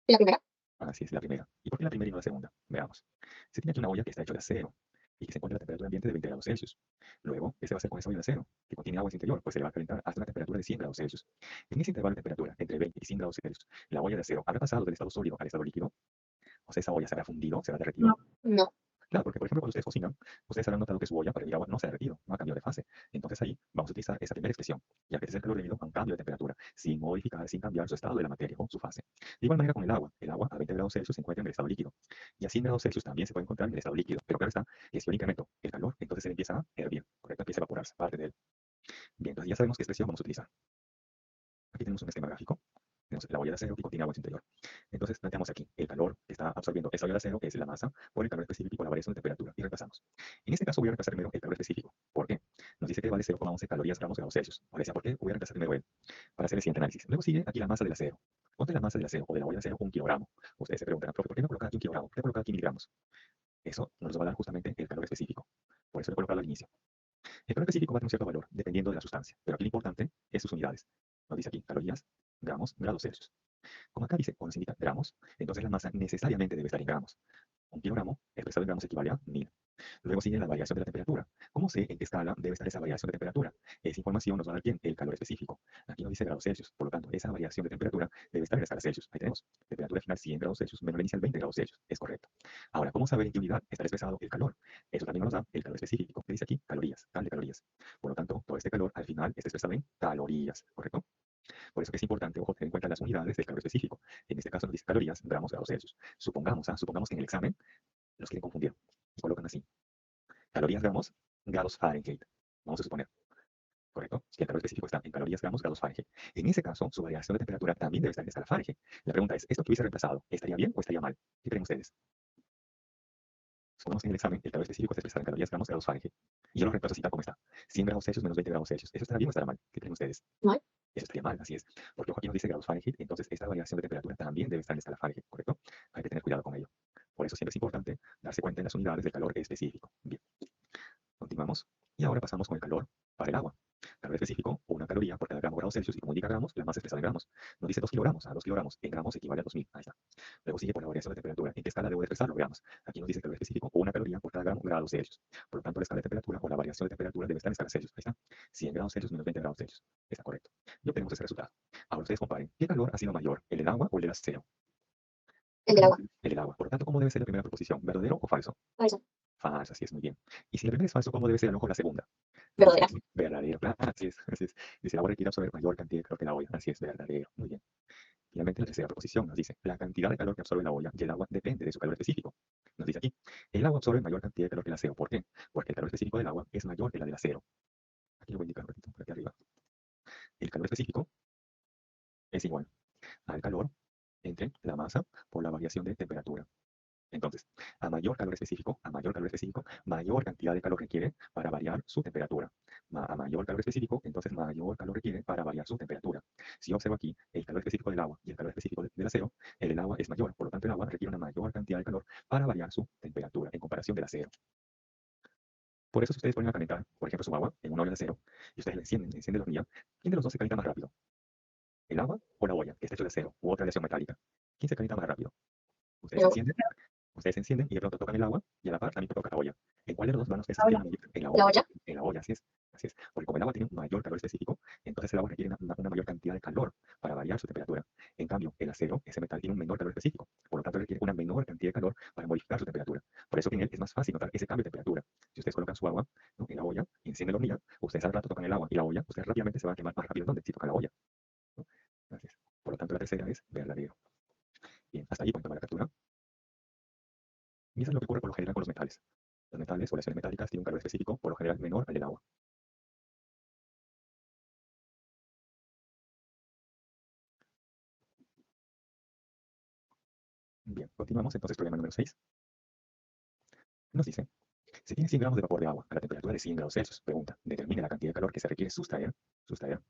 La primera. Así es, la primera. ¿Y por qué la primera y no la segunda? Veamos. Se tiene aquí una olla que está hecha de acero y que se encuentra a la temperatura ambiente de 20 grados Celsius. Luego, ¿qué se va a hacer con esa olla de acero? Que contiene agua en su interior, pues se le va a calentar hasta una temperatura de 100 grados Celsius. En ese intervalo de temperatura, entre 20 y 100 grados Celsius, la olla de acero habrá pasado del estado sólido al estado líquido. O sea, esa olla se habrá fundido, se habrá derretido. No. No. Claro, porque por ejemplo cuando ustedes cocinan, ustedes habrán notado que su olla para el agua no se ha derretido, no ha cambiado de fase. Entonces ahí vamos a utilizar esa primera expresión, ya que es el calor debido a un cambio de temperatura, sin modificar, sin cambiar su estado de la materia o su fase. De igual manera con el agua a 20 grados Celsius se encuentra en el estado líquido. Y a 100 grados Celsius también se puede encontrar en el estado líquido, pero claro está que si yo le incremento el calor, entonces se empieza a hervir, ¿correcto? empieza a evaporarse parte de él. Bien, entonces ya sabemos qué expresión vamos a utilizar. Aquí tenemos un esquema gráfico. Tenemos la olla de acero que contiene agua en su interior. Entonces planteamos aquí el calor que está absorbiendo esa olla de acero, que es la masa, por el calor específico por la variación de temperatura. Y reemplazamos. En este caso voy a reemplazar primero el calor específico. ¿Por qué? Nos dice que vale 0,11 calorías gramos grados Celsius. Ahora decía, ¿por qué voy a reemplazar primero él? Para hacer el siguiente análisis. Luego sigue aquí la masa del acero. ¿Cuánto es la masa del acero o de la olla de acero? 1 kilogramo. Ustedes se preguntarán, profe, ¿por qué no colocar aquí 1 kilogramo? ¿Por qué colocar aquí miligramos? Eso nos va a dar justamente el calor específico. Por eso he colocado al inicio. El calor específico va a tener un cierto valor, dependiendo de la sustancia. Pero aquí lo importante es sus unidades. Nos dice aquí calorías, gramos, grados Celsius. Como acá dice, cuando se indica gramos, entonces la masa necesariamente debe estar en gramos. 1 kilogramo expresado en gramos equivale a 1000. Luego sigue la variación de la temperatura. ¿Cómo sé en qué escala debe estar esa variación de temperatura? Esa información nos va a dar bien el calor específico. Aquí nos dice grados Celsius. Por lo tanto, esa variación de temperatura debe estar en la escala Celsius. Ahí tenemos. Temperatura final 100 grados Celsius menos la inicial 20 grados Celsius. Es correcto. Ahora, ¿cómo saber en qué unidad está expresado el calor? Eso también nos da el calor específico. Que dice aquí calorías, tal de calorías. Por lo tanto, todo este calor al final está expresado en calorías. ¿Correcto? Por eso que es importante, ojo, tener en cuenta las unidades del calor específico. En este caso nos dice calorías, gramos, grados Celsius. Supongamos que en el examen los quieren confundir y colocan así. Calorías, gramos, grados Fahrenheit. Vamos a suponer, ¿correcto? Que el calor específico está en calorías, gramos, grados Fahrenheit. En ese caso, su variación de temperatura también debe estar en escala Fahrenheit. La pregunta es, ¿esto que hubiese reemplazado, estaría bien o estaría mal? ¿Qué creen ustedes? Supongamos que en el examen el calor específico está expresado en calorías, gramos, grados Fahrenheit. Y yo lo reemplazo así tal como está. 100 grados Celsius menos 20 grados Celsius. ¿Eso estará bien o estará mal? ¿Qué creen ustedes? Mal. Eso estaría mal, así es. Porque ojo, aquí nos dice grados Fahrenheit, entonces esta variación de temperatura también debe estar en escala Fahrenheit, ¿correcto? Hay que tener cuidado con ello. Por eso siempre es importante darse cuenta en las unidades del calor específico. Bien. Continuamos. Y ahora pasamos con el calor para el agua. Calor específico, 1 caloría por cada gramo grados Celsius. Y como indica gramos, la masa expresada en gramos. Nos dice 2 kilogramos. A 2 kilogramos en gramos equivale a 2000. Ahí está. Luego sigue por la variación de temperatura. ¿En qué escala debo de expresarlo? Veamos. Aquí nos dice calor específico, 1 caloría por cada gramo grados Celsius. Por lo tanto, la escala de temperatura o la variación de temperatura debe estar en escala Celsius. Ahí está. 100 grados Celsius menos 20 grados Celsius. Está correcto. Y obtenemos ese resultado. Ahora ustedes comparen. ¿Qué calor ha sido mayor? ¿El del agua o el del acero? El del agua. El del agua. Por lo tanto, ¿cómo debe ser la primera proposición? ¿Verdadero o falso? Falso. Falso, así es, muy bien. Y si la primera es falso, ¿cómo debe ser a lo mejor la segunda? Verdadera. Verdadero, claro, así es, así es. Dice, el agua requiere absorber mayor cantidad de calor que la olla. Así es, verdadero, muy bien. Finalmente, la tercera proposición nos dice, la cantidad de calor que absorbe la olla y el agua depende de su calor específico. Nos dice aquí, el agua absorbe mayor cantidad de calor que el acero. ¿Por qué? Porque el calor específico del agua es mayor que la del acero. Aquí lo voy a indicar un ratito, por aquí arriba. El calor específico es igual al calor entre la masa por la variación de temperatura. Entonces, a mayor calor específico, mayor cantidad de calor requiere para variar su temperatura. A mayor calor específico, entonces mayor calor requiere para variar su temperatura. Si yo observo aquí el calor específico del agua y el calor específico del acero, el del agua es mayor, por lo tanto el agua requiere una mayor cantidad de calor para variar su temperatura en comparación del acero. Por eso si ustedes ponen a calentar, por ejemplo, su agua en una olla de acero y ustedes la encienden la hornilla, ¿quién de los dos se calienta más rápido? ¿El agua o la olla, que está hecho de acero u otra aleación metálica? ¿Quién se calienta más rápido? Ustedes El agua. encienden Ustedes encienden y de pronto tocan el agua y a la par también toca la olla. ¿En cuál de los dos van ustedes a La sentir olla. una mayor? En la La olla. olla. En la olla, así es. Así es. Porque como el agua tiene un mayor calor específico, entonces el agua requiere una mayor cantidad de calor para variar su temperatura. En cambio, el acero, ese metal, tiene un menor calor específico. Por lo tanto, requiere una menor cantidad de calor para modificar su temperatura. Por eso que en él es más fácil notar ese cambio de temperatura. Si ustedes colocan su agua, ¿no?, en la olla, encienden la hornilla, ustedes al rato tocan el agua y la olla, ustedes rápidamente se van a quemar más rápido. ¿Dónde? Si tocan la olla, ¿no? Así es. Por lo tanto, la tercera es verdadero. Bien, hasta ahí pueden tomar la captura. Y eso es lo que ocurre por lo general con los metales. Los metales o aleaciones metálicas tienen un calor específico, por lo general menor al del agua. Bien, continuamos entonces, problema número 6. Nos dice, si tiene 100 gramos de vapor de agua a la temperatura de 100 grados Celsius, pregunta, determine la cantidad de calor que se requiere sustraer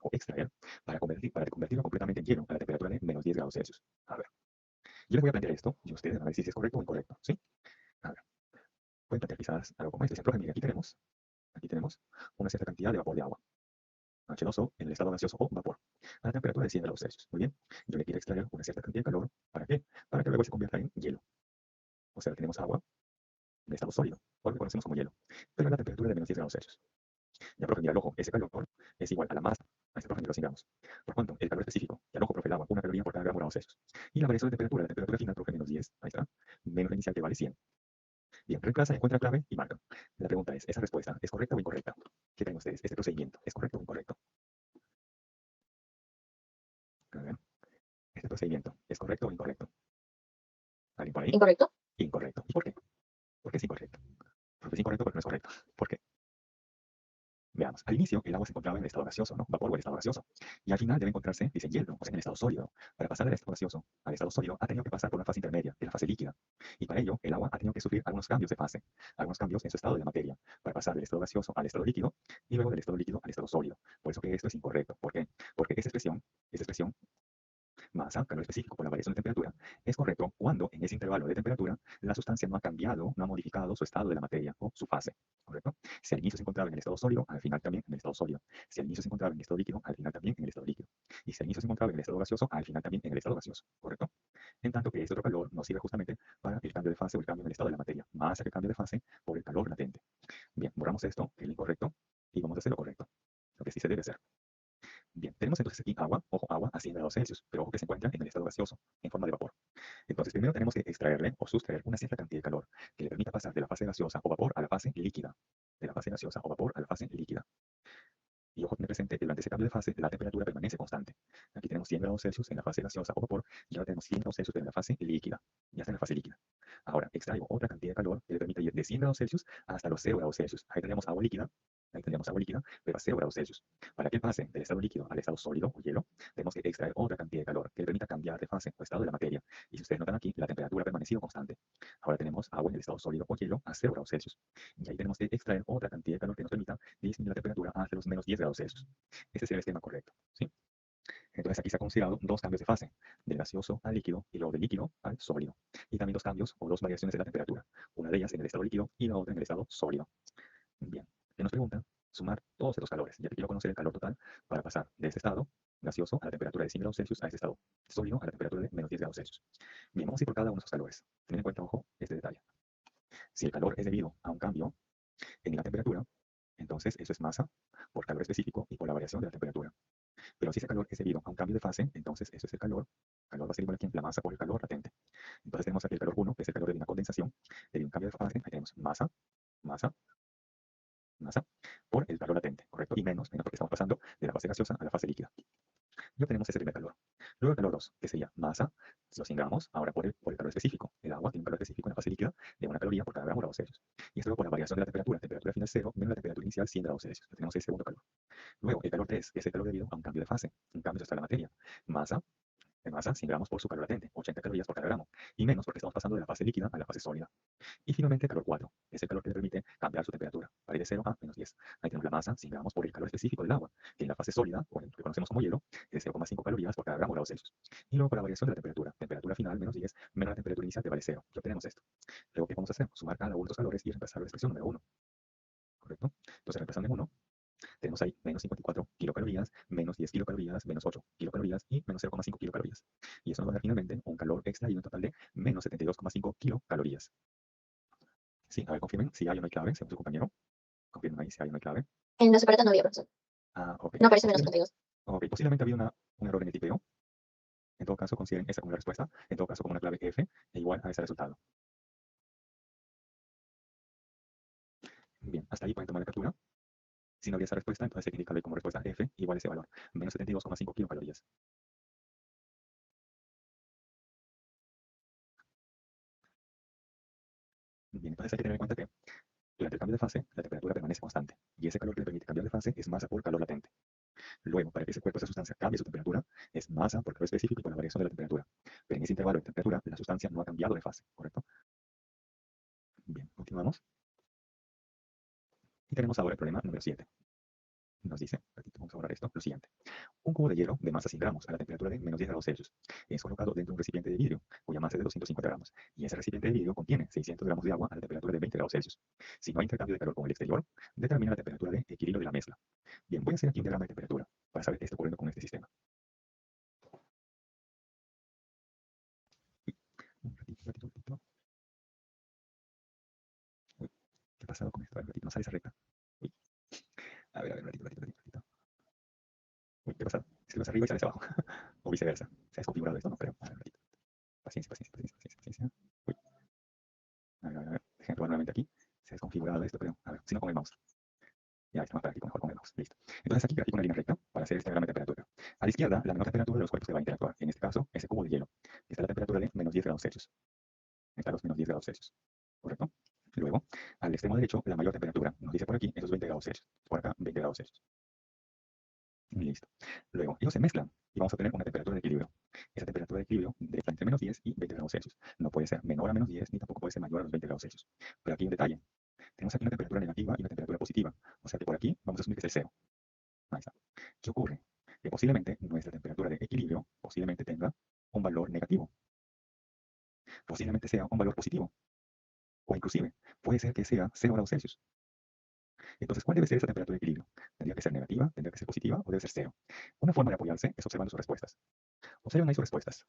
o extraer para convertirlo completamente en hielo a la temperatura de menos 10 grados Celsius. A ver, yo les voy a plantear esto y ustedes van a decir si es correcto o incorrecto, ¿sí? A ver, pueden plantear quizás algo como esto. Dicen, profe, mire, aquí tenemos una cierta cantidad de vapor de agua. H2O en el estado gaseoso o vapor, a la temperatura de 100 grados Celsius. Muy bien, yo le quiero extraer una cierta cantidad de calor. ¿Para qué? Para que luego se convierta en hielo. O sea, tenemos agua en estado sólido, o lo que conocemos como hielo, pero a la temperatura de menos 10 grados Celsius. Ya, profe, mira, al ojo, ese calor es igual a la masa, a este, profe, de los 100 gramos. ¿Por cuánto? El calor específico. Y al ojo, profe, el agua, 1 caloría por cada gramo grados Celsius. Y la variación de temperatura, la temperatura final, profe, menos 10, ahí está, menos la inicial que vale 100. Bien, reemplaza, encuentra clave y marca. La pregunta es, ¿esa respuesta es correcta o incorrecta? ¿Qué creen ustedes? ¿Este procedimiento es correcto o incorrecto? A ver, ¿este procedimiento es correcto o incorrecto? ¿Alguien por ahí? Incorrecto. Incorrecto. ¿Y por qué? ¿Por qué es incorrecto? Porque es incorrecto porque no es correcto. ¿Por qué? Veamos, al inicio el agua se encontraba en el estado gaseoso, ¿no? Vapor o el estado gaseoso. Y al final debe encontrarse, dice, en hielo, o sea, en el estado sólido. Para pasar del estado gaseoso al estado sólido ha tenido que pasar por una fase intermedia, que es la fase líquida. Y para ello el agua ha tenido que sufrir algunos cambios de fase, algunos cambios en su estado de la materia, para pasar del estado gaseoso al estado líquido y luego del estado líquido al estado sólido. Por eso que esto es incorrecto. ¿Por qué? Porque esa expresión masa, calor específico por la variación de temperatura, es correcto cuando en ese intervalo de temperatura la sustancia no ha cambiado, no ha modificado su estado de la materia o su fase, ¿correcto? Si al inicio se encontraba en el estado sólido, al final también en el estado sólido. Si al inicio se encontraba en el estado líquido, al final también en el estado líquido. Y si al inicio se encontraba en el estado gaseoso, al final también en el estado gaseoso, ¿correcto? En tanto que este otro calor nos sirve justamente para el cambio de fase o el cambio en el estado de la materia, masa que cambia de fase por el calor latente. Bien, borramos esto, el incorrecto, y vamos a hacer lo correcto, lo que sí se debe hacer. Bien, tenemos entonces aquí agua, ojo, agua a 100 grados Celsius, pero ojo que se encuentra en el estado gaseoso, en forma de vapor. Entonces, primero tenemos que extraerle o sustraer una cierta cantidad de calor que le permita pasar de la fase gaseosa o vapor a la fase líquida. De la fase gaseosa o vapor a la fase líquida. Y ojo, tener presente que durante ese cambio de fase, la temperatura permanece constante. Aquí tenemos 100 grados Celsius en la fase gaseosa o vapor, y ahora tenemos 100 grados Celsius en la fase líquida. Ya está en la fase líquida. Ahora, extraigo otra cantidad de calor que le permite ir de 100 grados Celsius hasta los 0 grados Celsius. Ahí tendríamos agua líquida, pero a 0 grados Celsius. Para que pase del estado líquido al estado sólido o hielo, tenemos que extraer otra cantidad de calor que le permita cambiar de fase o estado de la materia. Y si ustedes notan aquí, la temperatura ha permanecido constante. Ahora tenemos agua en el estado sólido o hielo a 0 grados Celsius. Y ahí tenemos que extraer otra cantidad de calor que nos permita disminuir la temperatura hasta los menos 10 grados Celsius. Ese sería el esquema correcto, ¿sí? Entonces aquí se ha considerado dos cambios de fase, del gaseoso al líquido y luego del líquido al sólido. Y también dos cambios o dos variaciones de la temperatura, una de ellas en el estado líquido y la otra en el estado sólido. Bien, que nos pregunta sumar todos estos calores, ya que quiero conocer el calor total para pasar de este estado gaseoso a la temperatura de 100 grados Celsius a este estado sólido a la temperatura de menos 10 grados Celsius. Bien, vamos a ir por cada uno de esos calores. Ten en cuenta, ojo, este detalle. Si el calor es debido a un cambio en la temperatura, entonces eso es masa por calor específico y por la variación de la temperatura. Pero si ese calor es debido a un cambio de fase, entonces eso es el calor. Calor va a ser igual aquí en la masa por el calor latente. Entonces tenemos aquí el calor 1, que es el calor de una condensación, de un cambio de fase. Ahí tenemos masa, masa, masa, por el calor latente, ¿correcto? Y menos porque estamos pasando de la fase gaseosa a la fase líquida. Ya obtenemos ese primer calor. Luego el calor 2, que sería masa, los 100 gramos, ahora por el calor específico. El agua tiene un calor específico en la fase líquida de 1 caloría por cada gramo grados Celsius. Y esto luego por la variación de la temperatura final 0 menos la temperatura inicial 100 grados Celsius. Tenemos el segundo calor. Luego el calor 3, que es el calor debido a un cambio de fase, un cambio de la materia. Masa, de masa, 100 gramos por su calor latente, 80 calorías por cada gramo, y menos porque estamos pasando de la fase líquida a la fase sólida. Y finalmente el calor 4, es el calor que le permite cambiar su temperatura, para ir de 0 a menos 10. Ahí tenemos la masa, 100 gramos por el calor específico del agua, que en la fase sólida, o en lo que conocemos como hielo, es 0,5 calorías por cada gramo grados Celsius. Y luego por la variación de la temperatura final menos 10, menos la temperatura inicial que vale 0. Ya obtenemos esto. Luego, ¿qué vamos a hacer? Sumar cada uno de los calores y reemplazar la expresión número 1. ¿Correcto? Entonces, reemplazando en 1, tenemos ahí menos 54 kilocalorías, menos 10 kilocalorías, menos 8 kilocalorías y menos 0,5 kilocalorías. Y eso nos va a dar finalmente un calor extraído en total de menos 72,5 kilocalorías. Sí, a ver, confirmen si hay o no hay clave, según su compañero. Confirmen ahí si hay o no hay clave. En la separata no había, profesor. Ah, ok. No aparece menos 72. Ok, posiblemente había un error en el tipeo. En todo caso, consideren esa como la respuesta. En todo caso, como una clave F e igual a ese resultado. Bien, hasta ahí pueden tomar la captura. Si no había esa respuesta, entonces hay que indicarle como respuesta F igual a ese valor, menos 72,5 kilocalorías. Bien, entonces hay que tener en cuenta que durante el cambio de fase, la temperatura permanece constante, y ese calor que le permite cambiar de fase es masa por calor latente. Luego, para que ese cuerpo, esa sustancia, cambie su temperatura, es masa por calor específico y por la variación de la temperatura. Pero en ese intervalo de temperatura, la sustancia no ha cambiado de fase, ¿correcto? Bien, continuamos. Y tenemos ahora el problema número 7. Nos dice, vamos a borrar esto, lo siguiente. Un cubo de hielo de masa 100 gramos a la temperatura de menos 10 grados Celsius es colocado dentro de un recipiente de vidrio cuya masa es de 250 gramos y ese recipiente de vidrio contiene 600 gramos de agua a la temperatura de 20 grados Celsius. Si no hay intercambio de calor con el exterior, determina la temperatura de equilibrio de la mezcla. Bien, voy a hacer aquí un diagrama de temperatura para saber qué está ocurriendo con este sistema. Un ratito. Uy, ¿qué ha pasado con esto? A ver, un ratito, no sale esa recta. Uy, a ver, un ratito. Uy, ¿qué ha pasado? Es que vas arriba y sales abajo. O viceversa. Se ha desconfigurado esto, no creo. A ver, un ratito. Paciencia. Uy, a ver. Déjenme probar nuevamente aquí. Se ha desconfigurado esto, creo. A ver, si no con el mouse. Ya está más práctico, mejor con el mouse. Listo. Entonces aquí grafico una línea recta para hacer este diagrama de temperatura. A la izquierda, la menor temperatura de los cuerpos que va a interactuar. En este caso, ese cubo de hielo. Está a la temperatura de menos 10 grados Celsius. Está a los menos 10 grados Celsius. ¿Correcto? Luego, al extremo derecho, la mayor temperatura, nos dice por aquí, esos 20 grados Celsius. Por acá, 20 grados Celsius. Listo. Luego, ellos se mezclan y vamos a tener una temperatura de equilibrio. Esa temperatura de equilibrio está entre menos 10 y 20 grados Celsius. No puede ser menor a menos 10 ni tampoco puede ser mayor a los 20 grados Celsius. Pero aquí hay un detalle. Tenemos aquí una temperatura negativa y una temperatura positiva. O sea que por aquí vamos a asumir que es el cero. Ahí está. ¿Qué ocurre? Que posiblemente nuestra temperatura de equilibrio posiblemente tenga un valor negativo. Posiblemente sea un valor positivo. O inclusive puede ser que sea 0 grados Celsius. Entonces, ¿cuál debe ser esa temperatura de equilibrio? ¿Tendría que ser negativa? ¿Tendría que ser positiva? ¿O debe ser cero? Una forma de apoyarse es observando sus respuestas. Observen ahí sus respuestas.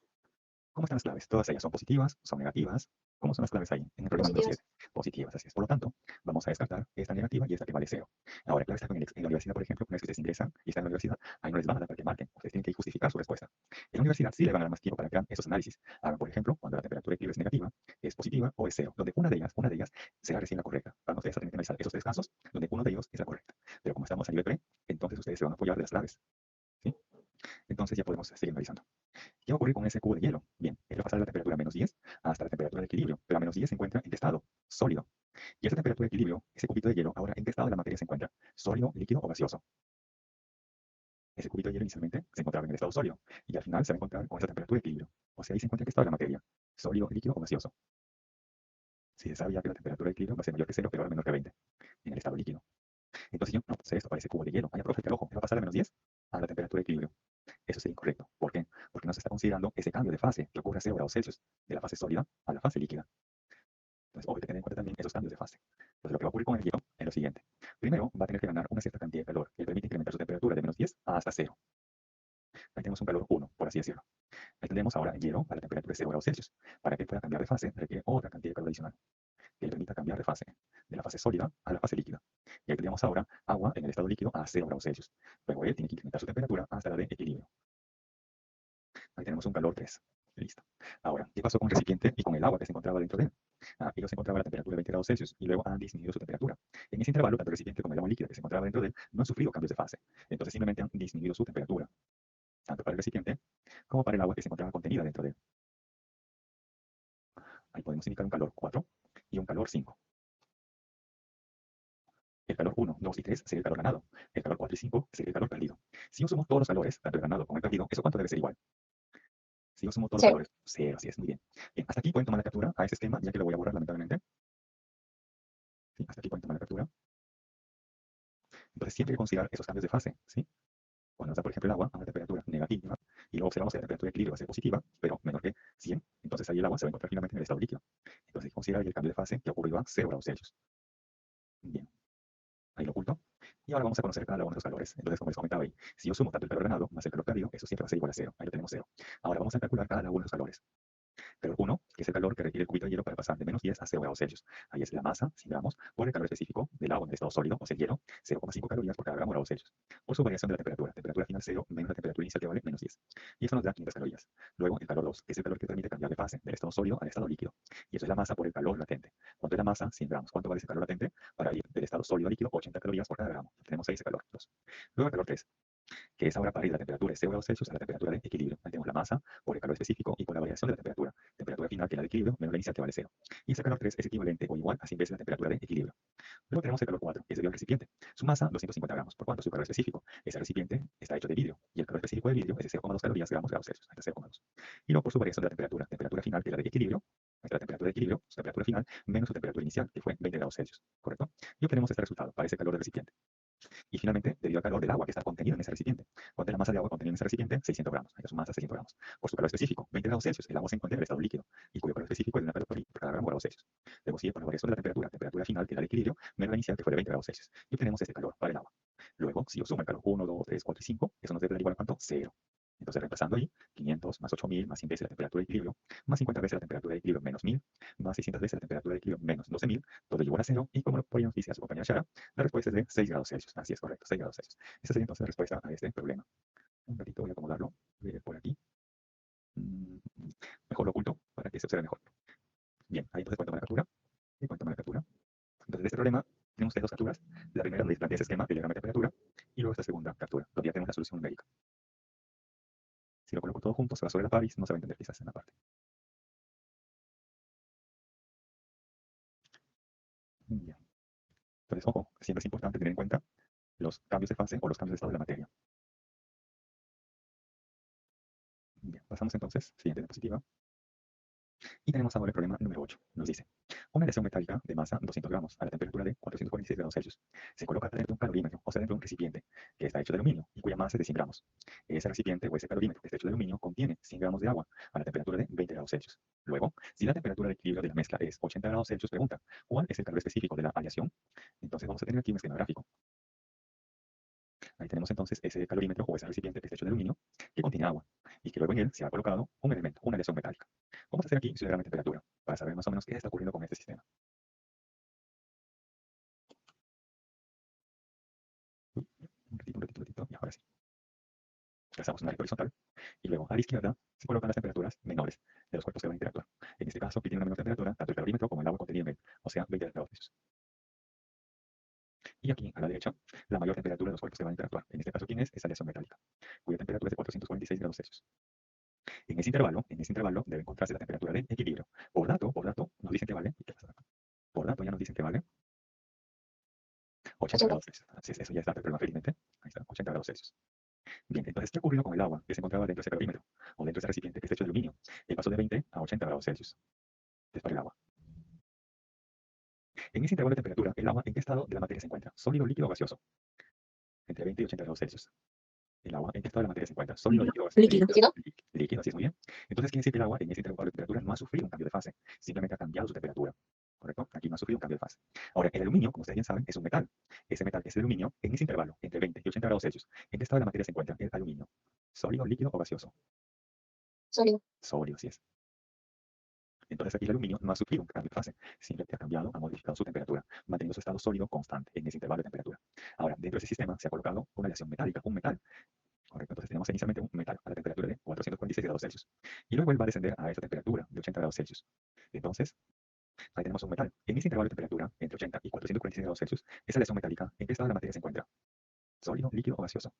¿Cómo están las claves? ¿Todas ellas son positivas? ¿Son negativas? ¿Cómo son las claves ahí en el problema número Positivas. 7? Positivas, así es. Por lo tanto, vamos a descartar esta negativa y esta que vale cero. Ahora, claro está, en la universidad, por ejemplo, una vez que ustedes ingresan y están en la universidad, ahí no les van a dar para que marquen. Ustedes tienen que justificar su respuesta. En la universidad sí le van a dar más tiempo para que hagan esos análisis. Hagan, por ejemplo, cuando la temperatura de equilibrio es negativa, es positiva o es cero, donde una de ellas será recién la correcta. Van ustedes a tener que analizar esos tres casos, donde uno de ellos es la correcta. Pero como estamos a nivel pre, entonces ustedes se van a apoyar de las claves. ¿Sí? Entonces ya podemos seguir analizando. ¿Qué va a ocurrir con ese cubo de hielo? Bien, él va a pasar de la temperatura menos 10 hasta la temperatura de equilibrio, pero a menos 10 se encuentra en qué estado sólido. Y esa temperatura de equilibrio, ese cubito de hielo, ahora en qué estado de la materia se encuentra, sólido, líquido o gaseoso. Ese cubito de hielo inicialmente se encontraba en el estado sólido y al final se va a encontrar con esa temperatura de equilibrio. O sea, ahí se encuentra en qué estado de la materia, sólido, líquido o gaseoso. Si se sabe ya que la temperatura de equilibrio va a ser mayor que cero, pero ahora menor que 20 en el estado líquido. Entonces yo no puse esto para ese cubo de hielo. Ay, profe, que ojo, él va a pasar de menos 10 a la temperatura de equilibrio. Eso sería incorrecto. ¿Por qué? Porque no se está considerando ese cambio de fase que ocurre a 0 grados Celsius, de la fase sólida a la fase líquida. Entonces, obvio que tener en cuenta también esos cambios de fase. Entonces, lo que va a ocurrir con el hielo es lo siguiente. Primero, va a tener que ganar una cierta cantidad de calor que le permite incrementar su temperatura de menos 10 hasta cero. Ahí tenemos un calor 1, por así decirlo. Ahí tendremos ahora hielo a la temperatura de 0 grados Celsius. Para que pueda cambiar de fase, requiere otra cantidad de calor adicional que le permita cambiar de fase, de la fase sólida a la fase líquida. Y ahí tendríamos ahora agua en el estado líquido a 0 grados Celsius. Luego él tiene que incrementar su temperatura hasta la de equilibrio. Ahí tenemos un calor 3. Listo. Ahora, ¿qué pasó con el recipiente y con el agua que se encontraba dentro de él? Ellos se encontraban a la temperatura de 20 grados Celsius y luego han disminuido su temperatura. En ese intervalo, tanto el recipiente como el agua líquida que se encontraba dentro de él no han sufrido cambios de fase. Entonces simplemente han disminuido su temperatura, tanto para el recipiente como para el agua que se encontraba contenida dentro de él. Ahí podemos indicar un calor 4 y un calor 5. El calor 1, 2 y 3 sería el calor ganado. El calor 4 y 5 sería el calor perdido. Si yo sumo todos los calores, tanto el ganado como el perdido, ¿eso cuánto debe ser igual? Si yo sumo todos los Cero. calores, 0, así es, muy bien. Bien, hasta aquí pueden tomar la captura a ese esquema, ya que lo voy a borrar lamentablemente. ¿Sí? Hasta aquí pueden tomar la captura. Entonces siempre hay que considerar esos cambios de fase, ¿sí? Cuando está, por ejemplo, el agua a una temperatura negativa y luego observamos que la temperatura de equilibrio va a ser positiva, pero menor que 100, entonces ahí el agua se va a encontrar finalmente en el estado líquido. Entonces hay que considerar el cambio de fase que ocurrió a 0 grados Celsius. Bien, ahí lo oculto. Y ahora vamos a conocer cada uno de los calores. Entonces, como les comentaba ahí, si yo sumo tanto el calor ganado más el calor perdido, eso siempre va a ser igual a 0. Ahí lo tenemos 0. Ahora vamos a calcular cada uno de los calores. Calor 1, que es el calor que requiere el cubito de hielo para pasar de menos 10 a 0 grados Celsius. Ahí es la masa, 100 gramos, por el calor específico del agua en el estado sólido, o sea, el hielo, 0,5 calorías por cada gramo grados Celsius. Por su variación de la temperatura final 0 menos la temperatura inicial que vale menos 10. Y eso nos da 500 calorías. Luego, el calor 2, que es el calor que permite cambiar de fase del estado sólido al estado líquido. Y eso es la masa por el calor latente. ¿Cuánto es la masa? 100 gramos. ¿Cuánto vale ese calor latente? Para ir del estado sólido a líquido, 80 calorías por cada gramo. Tenemos ahí ese calor 2. Luego el calor 3, que es ahora para ir de la temperatura de 0 grados Celsius a la temperatura de equilibrio. Ahí tenemos la masa por el calor específico y por la variación de la temperatura. Temperatura final, que es la de equilibrio, menos la inicial, que vale 0. Y ese calor 3 es equivalente o igual a 100 veces la temperatura de equilibrio. Luego tenemos el calor 4, que es el recipiente. Su masa, 250 gramos. ¿Por cuánto? Su calor específico. Ese recipiente está hecho de vidrio. Y el calor específico de vidrio es de 0,2 calorías gramos grados Celsius. Ahí está 0,2. Y luego por su variación de la temperatura. Temperatura final, que es la de equilibrio. Nuestra temperatura de equilibrio, su temperatura final, menos su temperatura inicial, que fue 20 grados Celsius. ¿Correcto? Y obtenemos este resultado para ese calor del recipiente. Y finalmente, debido al calor del agua que está contenido en ese recipiente. ¿Cuánta es la masa de agua contenida en ese recipiente? 600 gramos. Ahí es su masa, 600 gramos. Por su calor específico, 20 grados Celsius, el agua se encuentra en el estado líquido, y cuyo calor específico es de 1 caloría por cada gramo grados Celsius. Luego sigue por la variación de la temperatura final, que es la de equilibrio, menos la inicial, que fue de 20 grados Celsius. Y obtenemos este calor para el agua. Luego, si yo sumo el calor 1, 2, 3, 4 y 5, eso nos debe dar igual a ¿cuánto? 0. Entonces, reemplazando ahí, 500 más 8000 más 100 veces la temperatura de equilibrio, más 50 veces la temperatura de equilibrio menos 1000, más 600 veces la temperatura de equilibrio menos 12000, todo igual a 0. Y como por ahí nos dice a su compañera Shara, la respuesta es de 6 grados Celsius. Así es correcto, 6 grados Celsius. Esa sería entonces la respuesta a este problema. Un ratito voy a acomodarlo. Voy a ir por aquí. Mm, Mejor lo oculto para que se observe mejor. Bien, ahí entonces pueden tomar la captura. Y pueden tomar la captura. Entonces, de este problema tenemos ustedes dos capturas. La primera donde plantea ese esquema del diagrama de temperatura. Y luego esta segunda captura, donde ya tenemos la solución numérica. Si lo coloco todo junto, se va sobre la Paris, no se va a entender quizás en la parte. Entonces, ojo, siempre es importante tener en cuenta los cambios de fase o los cambios de estado de la materia. Bien, pasamos entonces, siguiente diapositiva. Y tenemos ahora el problema número 8. Nos dice, una aleación metálica de masa 200 gramos a la temperatura de 446 grados Celsius se coloca dentro de un calorímetro, o sea, dentro de un recipiente que está hecho de aluminio y cuya masa es de 100 gramos. Ese recipiente o ese calorímetro que está hecho de aluminio contiene 100 gramos de agua a la temperatura de 20 grados Celsius. Luego, si la temperatura de equilibrio de la mezcla es 80 grados Celsius, pregunta, ¿cuál es el calor específico de la aleación? Entonces vamos a tener aquí un esquema gráfico. Ahí tenemos entonces ese calorímetro o ese recipiente que está hecho de aluminio que contiene agua y que luego en él se ha colocado un elemento, una aleación metálica. Vamos a hacer aquí su diagrama de temperatura para saber más o menos qué está ocurriendo con este sistema. Un ratito, y ahora sí. Trazamos una recta horizontal y luego a la izquierda se colocan las temperaturas menores de los cuerpos que van a interactuar. En este caso, que tiene una menor temperatura, tanto el calorímetro como el agua contenido en él, o sea, 20 grados Celsius. Y aquí, a la derecha, la mayor temperatura de los cuerpos que van a interactuar. En este caso, ¿quién es? Esa aleación metálica, cuya temperatura es de 446 grados Celsius. En ese intervalo debe encontrarse la temperatura de equilibrio. Por dato, nos dicen que vale. ¿Qué pasa acá? Por dato ya nos dicen que vale 80 80. grados Celsius. Así es, eso ya está el problema felizmente. Ahí está, 80 grados Celsius. Bien, entonces, ¿qué ha ocurrido con el agua que se encontraba dentro de ese calorímetro o dentro de ese recipiente que está hecho de aluminio? El paso de 20 a 80 grados Celsius. Es para el agua. En ese intervalo de temperatura, ¿el agua en qué estado de la materia se encuentra? ¿Sólido, líquido o gaseoso? Entre 20 y 80 grados Celsius. ¿El agua en qué estado de la materia se encuentra? ¿Sólido, líquido o gaseoso? Líquido. ¿Líquido? Líquido, así es muy bien. Entonces quiere decir que el agua en ese intervalo de temperatura no ha sufrido un cambio de fase, simplemente ha cambiado su temperatura. ¿Correcto? Aquí no ha sufrido un cambio de fase. Ahora, el aluminio, como ustedes bien saben, es un metal. Ese metal es el aluminio en ese intervalo, entre 20 y 80 grados Celsius. ¿En qué estado de la materia se encuentra el aluminio? ¿Sólido, líquido o gaseoso? Sólido. Sólido, así es. Entonces aquí el aluminio no ha sufrido un cambio de fase, simplemente ha cambiado, ha modificado su temperatura, manteniendo su estado sólido constante en ese intervalo de temperatura. Ahora, dentro de ese sistema se ha colocado una aleación metálica, un metal. Correcto, entonces tenemos inicialmente un metal a la temperatura de 446 grados Celsius. Y luego él va a descender a esa temperatura de 80 grados Celsius. Entonces, ahí tenemos un metal. En ese intervalo de temperatura, entre 80 y 446 grados Celsius, esa aleación metálica, ¿en qué estado de la materia se encuentra? ¿Sólido, líquido o gaseoso?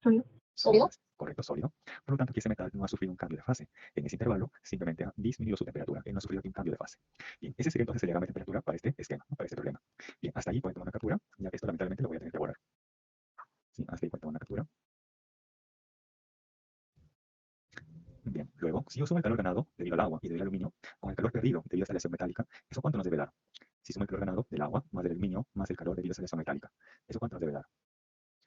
Sólido. Sólido. Correcto, sólido. Por lo tanto, aquí ese metal no ha sufrido un cambio de fase. En ese intervalo, simplemente ha disminuido su temperatura. Él no ha sufrido aquí un cambio de fase. Bien, ese sería entonces el diagrama de temperatura para este esquema, ¿no? Para este problema. Bien, hasta ahí pueden tomar una captura, ya que esto lamentablemente lo voy a tener que borrar. Sí, hasta ahí pueden tomar una captura. Bien, luego, si yo sumo el calor ganado debido al agua y debido al aluminio, con el calor perdido debido a esa aleación metálica, ¿eso cuánto nos debe dar? Si sumo el calor ganado del agua más del aluminio más el calor debido a esa aleación metálica, ¿eso cuánto nos debe dar?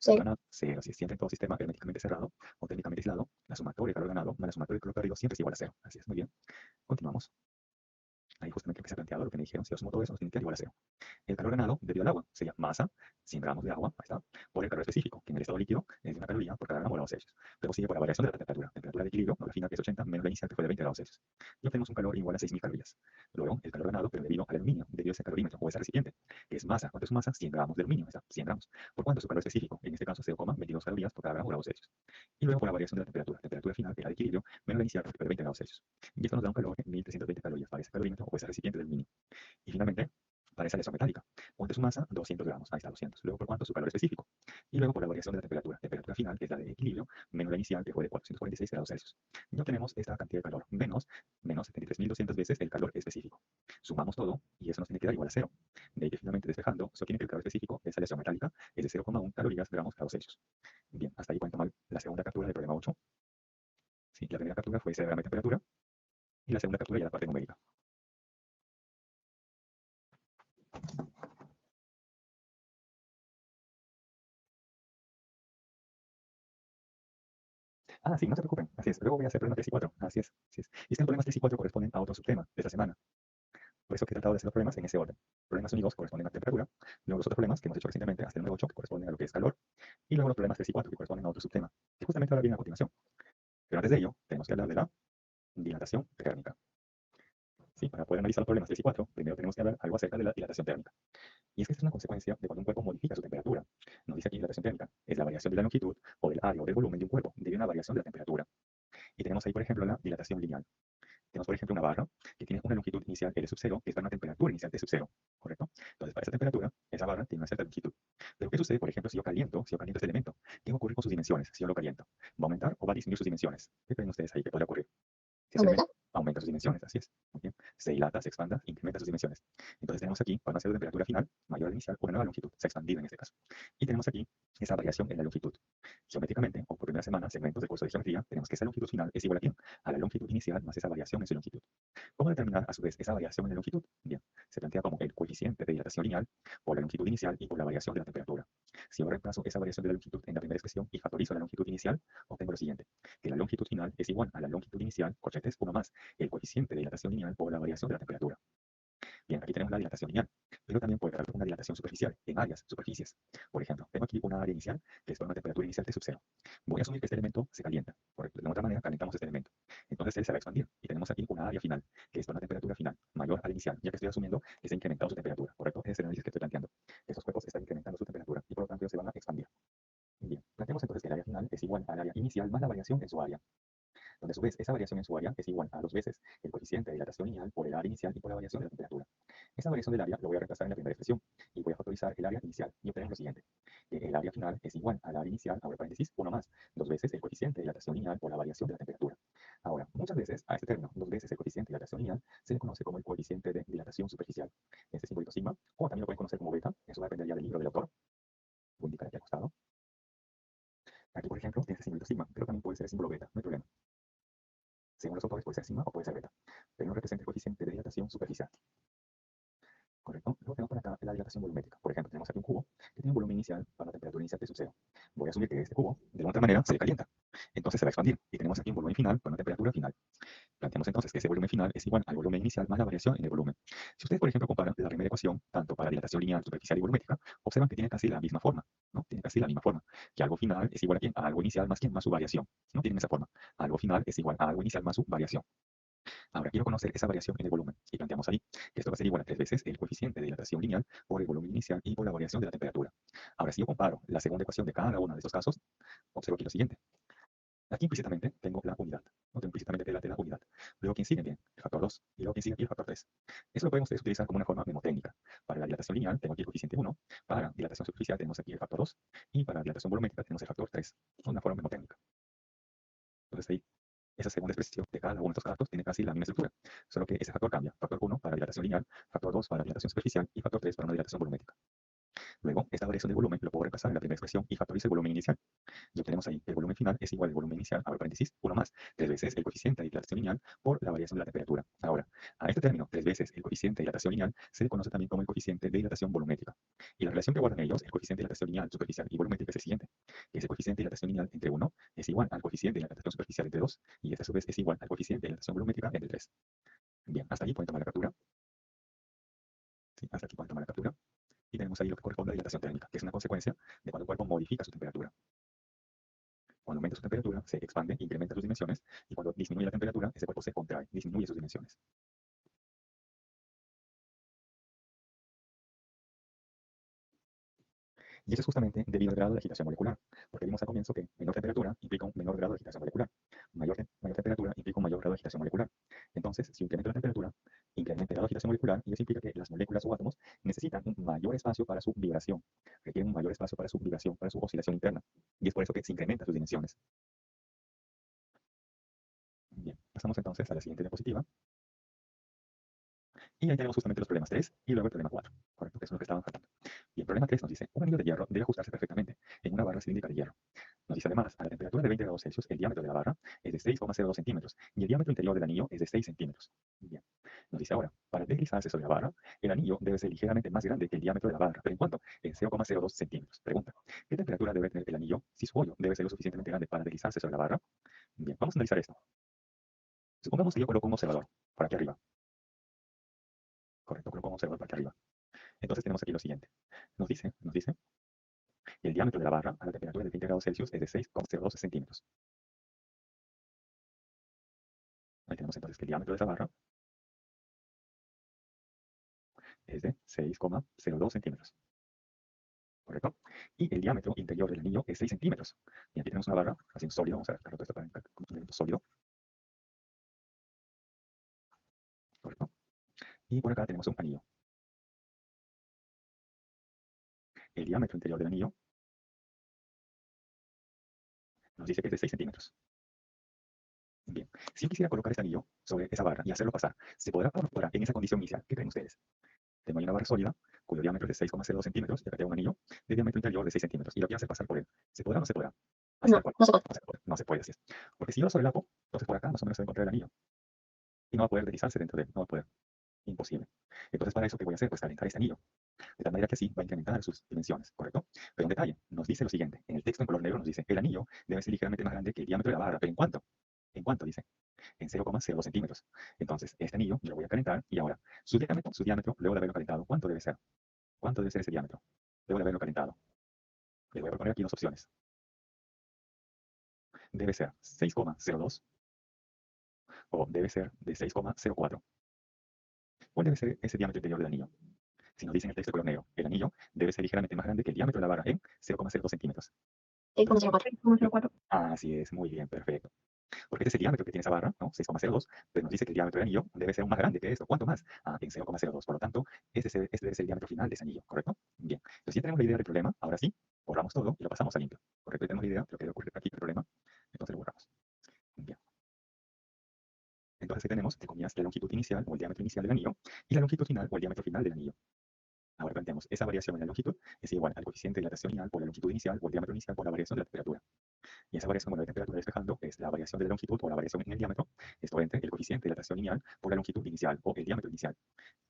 Calor Cero. ganado, cero. Si siempre en todo sistema herméticamente cerrado o técnicamente aislado, la sumatoria del calor ganado más la sumatoria del calor perdido siempre es igual a cero. Así es, muy bien. Continuamos. Ahí justamente empecé a planteado lo que me dijeron, si yo sumo todo eso, nos tiene que dar igual a cero. El calor ganado debido al agua sería masa, 100 gramos de agua, ahí está, por el calor específico, que en el estado líquido es de una caloría por cada gramo de grados Celsius. Luego sigue por la variación de la temperatura de equilibrio, nos define que es 80 menos la inicial que fue de 20 grados Celsius. Y obtenemos un calor igual a 6.000 calorías. Luego, el calor ganado, pero debido al aluminio, debido a ese calorímetro o ese recipiente, que es masa. ¿Cuánto es su masa? 100 gramos de aluminio, ahí está, 100 gramos. ¿Por cuánto es su calor específico? En este caso, 0,22 calorías por cada gramo de grados Celsius. Y luego por la variación de la temperatura final, que era de equilibrio, menos la inicial que fue de 20 grados Celsius. Y esto nos da un calor de 1.320 calorías para ese calorímetro o ese recipiente de aluminio. Y finalmente, para esa aleación metálica, ¿cuánto es su masa? 200 gramos, ahí está, 200. Luego, ¿por cuánto? Su calor específico. Y luego por la variación de la temperatura final, que es la de equilibrio, menos la inicial, que fue de 446 grados Celsius. Y obtenemos esta cantidad de calor, menos 73.200 veces el calor específico. Sumamos todo, y eso nos tiene que dar igual a cero. De ahí que finalmente despejando, se obtiene que el calor específico de esa aleación metálica es de 0,1 calorías gramos grados Celsius. Bien, hasta ahí pueden tomar la segunda captura del problema 8. Sí, la primera captura fue ese diagrama de temperatura, y la segunda captura ya la parte numérica. Ah, sí, no se preocupen, así es. Luego voy a hacer problemas 3 y 4, así es, así es. Y es que los problemas 3 y 4 corresponden a otro subtema de esta semana. Por eso que he tratado de hacer los problemas en ese orden. Problemas 1 y 2 corresponden a temperatura, luego los otros problemas que hemos hecho recientemente hasta el número 8, que corresponden a lo que es calor, y luego los problemas 3 y 4, que corresponden a otro subtema, que justamente ahora viene a continuación. Pero antes de ello, tenemos que hablar de la dilatación térmica. Sí, para poder analizar los problemas 3 y 4, primero tenemos que hablar algo acerca de la dilatación térmica. Y es que esta es una consecuencia de cuando un cuerpo modifica su temperatura. Nos dice aquí dilatación térmica, es la variación de la longitud o del área o del volumen de un cuerpo debido a una variación de la temperatura. Y tenemos ahí, por ejemplo, la dilatación lineal. Tenemos, por ejemplo, una barra que tiene una longitud inicial L sub 0, que está en una temperatura inicial T sub 0, ¿correcto? Entonces, para esa temperatura, esa barra tiene una cierta longitud. Pero, ¿qué sucede, por ejemplo, si yo caliento este elemento? ¿Qué va a ocurrir con sus dimensiones si yo lo caliento? ¿Va a aumentar o va a disminuir sus dimensiones? ¿Qué creen ustedes ahí que podría ocurrir? Si ese Aumenta. aumenta sus dimensiones, así es. Muy bien. Se dilata, se expanda, incrementa sus dimensiones. Entonces tenemos aquí, para una célula de temperatura final mayor al inicial, una nueva longitud, se ha expandido en este caso. Y tenemos aquí esa variación en la longitud. Geométricamente, o por primera semana, segmentos del curso de geometría, tenemos que esa longitud final es igual a ¿quién? A la longitud inicial más esa variación en su longitud. ¿Cómo determinar a su vez esa variación en la longitud? Bien, se plantea como el coeficiente de dilatación lineal por la longitud inicial y por la variación de la temperatura. Si yo reemplazo esa variación de la longitud en la primera expresión y factorizo la longitud inicial, obtengo lo siguiente, que la longitud final es igual a la longitud inicial, corchetes, 1 más el coeficiente de dilatación lineal por la variación de la temperatura. Bien, aquí tenemos la dilatación lineal, pero también puede haber una dilatación superficial en áreas, superficies. Por ejemplo, tengo aquí una área inicial que es para una temperatura inicial de sub cero. Voy a asumir que este elemento se calienta, correcto. De otra manera, calentamos este elemento. Entonces él se va a expandir y tenemos aquí una área final que es para una temperatura final mayor a la inicial, ya que estoy asumiendo que se ha incrementado su temperatura, correcto. Ese es el análisis que estoy planteando. Estos cuerpos están incrementando su temperatura y por lo tanto se van a expandir. Bien, planteamos entonces que el área final es igual al área inicial más la variación en su área, donde a su vez esa variación en su área es igual a 2 veces el coeficiente de dilatación lineal por el área inicial y por la variación de la temperatura. Esa variación del área lo voy a reemplazar en la primera expresión y voy a factorizar el área inicial y obtenemos lo siguiente, que el área final es igual al área inicial, abre paréntesis, 1 más 2 veces el coeficiente de dilatación lineal por la variación de la temperatura. Ahora, muchas veces a este término, 2 veces el coeficiente de dilatación lineal, se le conoce como el coeficiente de dilatación superficial. Este simbolito sigma, o también lo pueden conocer como beta, eso va a depender ya del libro del autor, voy a indicar aquí al costado. Aquí, por ejemplo, tiene este simbolito sigma, pero también puede ser el símbolo beta, no hay problema. Según los autores puede ser sigma o puede ser beta, pero no representa el coeficiente de dilatación superficial. ¿Correcto? Luego tenemos por acá la dilatación volumétrica. Por ejemplo, tenemos aquí un cubo que tiene un volumen inicial para una temperatura inicial de sub cero. Voy a asumir que este cubo, de otra manera, se calienta. Entonces se va a expandir. Y tenemos aquí un volumen final para una temperatura final. Planteamos entonces que ese volumen final es igual al volumen inicial más la variación en el volumen. Si ustedes, por ejemplo, comparan la primera ecuación, tanto para dilatación lineal, superficial y volumétrica, observan que tiene casi la misma forma, ¿no? Tiene casi la misma forma. Que algo final es igual a quién? A algo inicial más quién? Más su variación. No tienen esa forma. Algo final es igual a algo inicial más su variación. Ahora quiero conocer esa variación en el volumen y planteamos ahí que esto va a ser igual a 3 veces el coeficiente de dilatación lineal por el volumen inicial y por la variación de la temperatura. Ahora, si yo comparo la segunda ecuación de cada uno de estos casos, observo aquí lo siguiente. Aquí implícitamente tengo la unidad, no tengo implícitamente la unidad. Luego quien sigue bien, el factor 2, y luego quien sigue aquí el factor 3. Eso lo podemos utilizar como una forma mnemotécnica. Para la dilatación lineal tengo aquí el coeficiente 1, para dilatación superficial tenemos aquí el factor 2, y para dilatación volumétrica tenemos el factor 3. Una forma mnemotécnica. Entonces ahí esa segunda expresión de cada uno de estos casos tiene casi la misma estructura, solo que ese factor cambia. Factor 1 para dilatación lineal, factor 2 para dilatación superficial y factor 3 para una dilatación volumétrica. Luego, esta variación del volumen lo puedo repasar en la primera expresión y factorizo el volumen inicial. Y obtenemos ahí que el volumen final es igual al volumen inicial, abre paréntesis, 1 más 3 veces el coeficiente de dilatación lineal por la variación de la temperatura. Ahora, a este término, 3 veces el coeficiente de dilatación lineal, se le conoce también como el coeficiente de dilatación volumétrica. Y la relación que guardan ellos, el coeficiente de dilatación lineal, superficial y volumétrica, es el siguiente. Ese coeficiente de dilatación lineal entre 1 es igual al coeficiente de dilatación superficial entre 2, y este a su vez es igual al coeficiente de dilatación volumétrica entre 3. Bien, hasta aquí pueden tomar la captura. Sí, hasta aquí pueden tomar la captura. Y tenemos ahí lo que corresponde a dilatación térmica, que es una consecuencia de cuando el cuerpo modifica su temperatura. Cuando aumenta su temperatura, se expande, incrementa sus dimensiones, y cuando disminuye la temperatura, ese cuerpo se contrae, disminuye sus dimensiones. Y eso es justamente debido al grado de agitación molecular, porque vimos al comienzo que menor temperatura implica un menor grado de agitación molecular, mayor temperatura implica un mayor grado de agitación molecular. Entonces, si incrementa la temperatura, incrementa el grado de agitación molecular, y eso implica que las moléculas o átomos necesitan un mayor espacio para su vibración, requieren un mayor espacio para su vibración, para su oscilación interna, y es por eso que se incrementan sus dimensiones. Bien, pasamos entonces a la siguiente diapositiva. Y ahí tenemos justamente los problemas 3 y luego el problema 4, ¿correcto? Que son los que estaban faltando. Y el problema 3 nos dice, un anillo de hierro debe ajustarse perfectamente en una barra cilíndrica de hierro. Nos dice además, a la temperatura de 20 grados Celsius, el diámetro de la barra es de 6,02 centímetros y el diámetro interior del anillo es de 6 centímetros. Bien. Nos dice ahora, para deslizarse sobre la barra, el anillo debe ser ligeramente más grande que el diámetro de la barra, pero ¿en cuánto? En 0,02 centímetros. Pregunta, ¿qué temperatura debe tener el anillo si su hoyo debe ser lo suficientemente grande para deslizarse sobre la barra? Bien, vamos a analizar esto. Supongamos que yo coloco un observador por aquí arriba. Correcto, coloco un observador por aquí arriba. Entonces tenemos aquí lo siguiente. Nos dice que el diámetro de la barra a la temperatura de 20 grados Celsius es de 6,02 centímetros. Ahí tenemos entonces que el diámetro de esa barra es de 6,02 centímetros. ¿Correcto? Y el diámetro interior del anillo es 6 centímetros. Y aquí tenemos una barra, así un sólido, vamos a ver, esto para un elemento sólido. ¿Correcto? Y por acá tenemos un anillo. El diámetro interior del anillo nos dice que es de 6 centímetros. Bien, si yo quisiera colocar este anillo sobre esa barra y hacerlo pasar, ¿se podrá o no podrá en esa condición inicial? ¿Qué creen ustedes? Tengo ahí una barra sólida cuyo diámetro es de 6,02 centímetros y acá tengo un anillo de diámetro interior de 6 centímetros y lo quiero hacer pasar por él. ¿Se podrá o no se podrá? Así tal No, cual. no se puede. No se puede, no se puede, así es. Porque si yo lo solapo, entonces por acá más o menos se va a encontrar el anillo y no va a poder deslizarse dentro de él, no va a poder. Imposible. Entonces, para eso, ¿qué voy a hacer? Pues calentar este anillo, de tal manera que así va a incrementar sus dimensiones, ¿correcto? Pero un detalle, nos dice lo siguiente, en el texto en color negro nos dice, el anillo debe ser ligeramente más grande que el diámetro de la barra, pero ¿en cuánto? ¿En cuánto? Dice, en 0,02 centímetros. Entonces, este anillo yo lo voy a calentar y ahora, su diámetro, luego de haberlo calentado, ¿cuánto debe ser? ¿Cuánto debe ser ese diámetro? Luego de haberlo calentado. Le voy a proponer aquí dos opciones. Debe ser 6,02 o debe ser de 6,04. ¿Cuál debe ser ese diámetro interior del anillo? Si nos dice en el texto de color negro, el anillo debe ser ligeramente más grande que el diámetro de la barra en 0,02 centímetros. 6,04. 6,04. Así es, muy bien, perfecto. Porque este es el diámetro que tiene esa barra, ¿no? 6,02, pero nos dice que el diámetro del anillo debe ser aún más grande que esto. ¿Cuánto más? En 0,02. Por lo tanto, este debe ser el diámetro final de ese anillo, ¿correcto? Bien. Entonces ya tenemos la idea del problema. Ahora sí, borramos todo y lo pasamos a limpio. ¿Correcto? Ya tenemos la idea de lo que debe ocurrir aquí, el problema. Entonces lo borramos. Bien. Entonces ahí tenemos, entre comillas, la longitud inicial o el diámetro inicial del anillo y la longitud final o el diámetro final del anillo. Ahora planteamos, esa variación en la longitud es igual al coeficiente de dilatación inicial por la longitud inicial o el diámetro inicial por la variación de la temperatura. Y esa variación, bueno, de temperatura despejando es la variación de la longitud o la variación en el diámetro, esto entre el coeficiente de dilatación lineal por la longitud inicial o el diámetro inicial.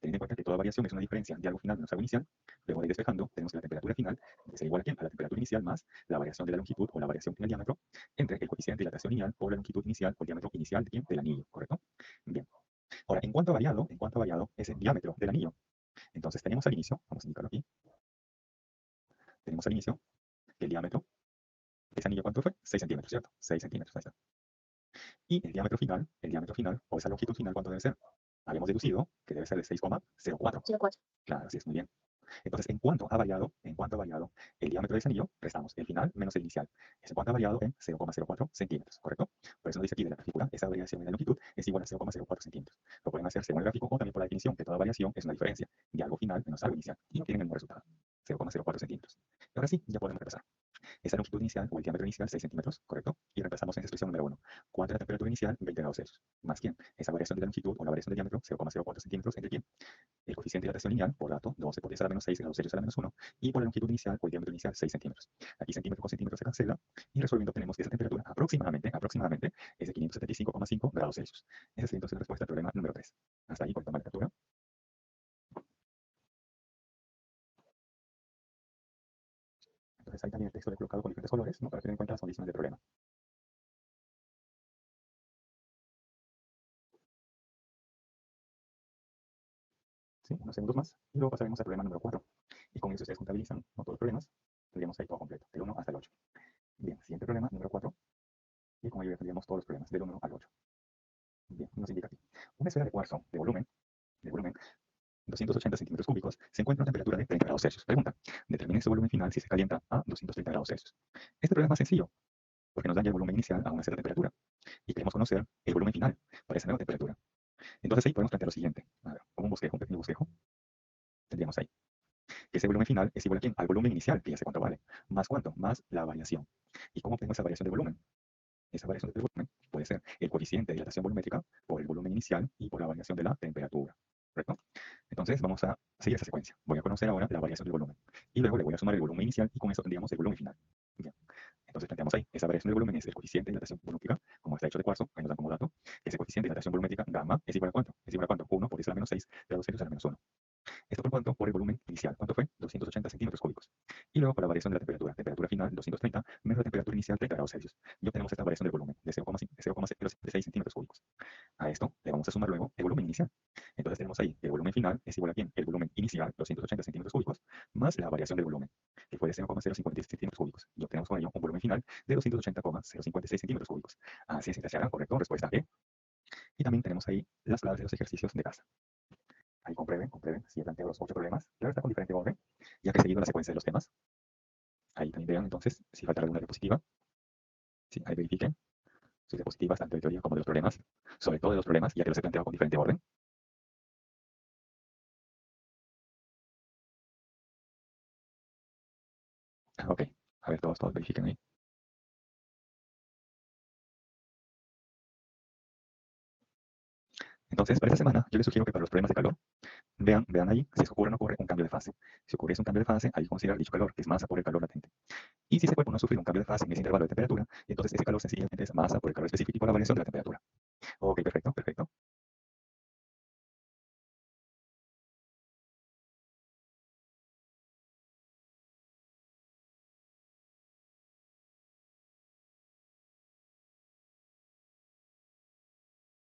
Teniendo en cuenta que toda variación es una diferencia de algo final menos algo inicial, luego de ir despejando, tenemos que la temperatura final debe ser igual a, ¿quién? A la temperatura inicial más la variación de la longitud o la variación en el diámetro entre el coeficiente de dilatación lineal por la longitud inicial o el diámetro inicial de, ¿quién? Del anillo, ¿correcto? Bien. Ahora, en cuanto ha variado ese diámetro del anillo, entonces tenemos al inicio, vamos a indicarlo aquí, tenemos al inicio que el diámetro de ese anillo, ¿cuánto fue? 6 centímetros, ¿cierto? 6 centímetros, ahí está. Y el diámetro final, o esa longitud final, ¿cuánto debe ser? Habíamos deducido que debe ser de 6,04. 0,4. Claro, así es, muy bien. Entonces, en cuanto ha variado el diámetro de ese anillo, restamos el final menos el inicial. Ese cuánto ha variado en 0,04 centímetros, ¿correcto? Por eso nos dice aquí de la figura, esa variación en la longitud es igual a 0,04 centímetros. Lo pueden hacer según el gráfico o también por la definición, que toda variación es una diferencia de algo final menos algo inicial. Y obtienen el mismo resultado, 0,04 centímetros. Y ahora sí, ya podemos repasar. Esa longitud inicial o el diámetro inicial, 6 centímetros, ¿correcto? Y reemplazamos en esa expresión número 1. ¿Cuánto es la temperatura inicial? 20 grados Celsius. ¿Más quién? Esa variación de la longitud o la variación del diámetro, 0,04 centímetros, ¿entre quién? El coeficiente de dilatación lineal, por dato, 12 por 10 a la menos 6 grados Celsius a la menos 1, y por la longitud inicial o el diámetro inicial, 6 centímetros. Aquí centímetro con centímetro se cancela, y resolviendo tenemos que esa temperatura aproximadamente es de 575,5 grados Celsius. Esa sería entonces la respuesta al problema número 3. Hasta ahí, por tomar la captura. Entonces ahí también el texto lo he colocado con diferentes colores, ¿no? Para tener en cuenta las condiciones del problema. ¿Sí? Unos segundos más, y luego pasaremos al problema número 4. Y con eso ustedes contabilizan, ¿no? Todos los problemas, tendríamos ahí todo completo, del 1 hasta el 8. Bien, siguiente problema, número 4, y con ello ya tendríamos todos los problemas, del 1 al 8. Bien, nos indica aquí. Una esfera de cuarzo de volumen 280 centímetros cúbicos se encuentra a una temperatura de 30 grados Celsius. Pregunta, determine su volumen final si se calienta a 230 grados Celsius. Este problema es más sencillo, porque nos da ya el volumen inicial a una cierta temperatura, y queremos conocer el volumen final para esa nueva temperatura. Entonces ahí podemos plantear lo siguiente. A ver, como un bosquejo, un pequeño bosquejo, tendríamos ahí que ese volumen final es igual a ¿quién? Al volumen inicial, que ya sé cuánto vale. ¿Más cuánto? Más la variación. ¿Y cómo obtengo esa variación de volumen? Esa variación de volumen puede ser el coeficiente de dilatación volumétrica por el volumen inicial y por la variación de la temperatura. ¿Correcto? Entonces vamos a seguir esa secuencia. Voy a conocer ahora la variación del volumen. Y luego le voy a sumar el volumen inicial y con eso tendríamos el volumen final. Bien. Entonces planteamos ahí, esa variación del volumen es el coeficiente de dilatación volumétrica, como está hecho de cuarzo, ahí nos dan como dato, ese coeficiente de dilatación volumétrica gamma es igual a ¿cuánto? Es igual a ¿cuánto? 1 por 10 a la menos 6 grados Celsius a la menos 1. ¿Esto por cuánto? Por el volumen inicial. ¿Cuánto fue? 280 centímetros cúbicos. Y luego por la variación de la temperatura. Temperatura final 230 menos la temperatura inicial 30 grados Celsius. Y obtenemos esta variación del volumen de 0,076 centímetros cúbicos. A esto le vamos a sumar luego el volumen inicial. Entonces tenemos ahí el volumen final es igual a ¿quién? El volumen inicial, 280 centímetros cúbicos, más la variación del volumen, que fue de 0,056 centímetros cúbicos. Y obtenemos con ello un volumen final de 280,056 centímetros cúbicos. Así es, se hará, correcto, respuesta E. Y también tenemos ahí las claves de los ejercicios de casa. Ahí comprueben, si he planteado los 8 problemas. Claro, está con diferente orden, ya que he seguido la secuencia de los temas. Ahí también vean entonces si falta alguna diapositiva. Sí, ahí verifiquen sus diapositivas, tanto de teoría como de los problemas, sobre todo de los problemas, ya que los he planteado con diferente orden. Ok, a ver, todos verifiquen ahí. Entonces, para esta semana, yo les sugiero que para los problemas de calor, vean ahí si ocurre o no ocurre un cambio de fase. Si ocurriese un cambio de fase, hay que considerar dicho calor, que es masa por el calor latente. Y si ese cuerpo no ha sufrido un cambio de fase en ese intervalo de temperatura, entonces ese calor sencillamente es masa por el calor específico y por la variación de la temperatura. Ok, perfecto, perfecto.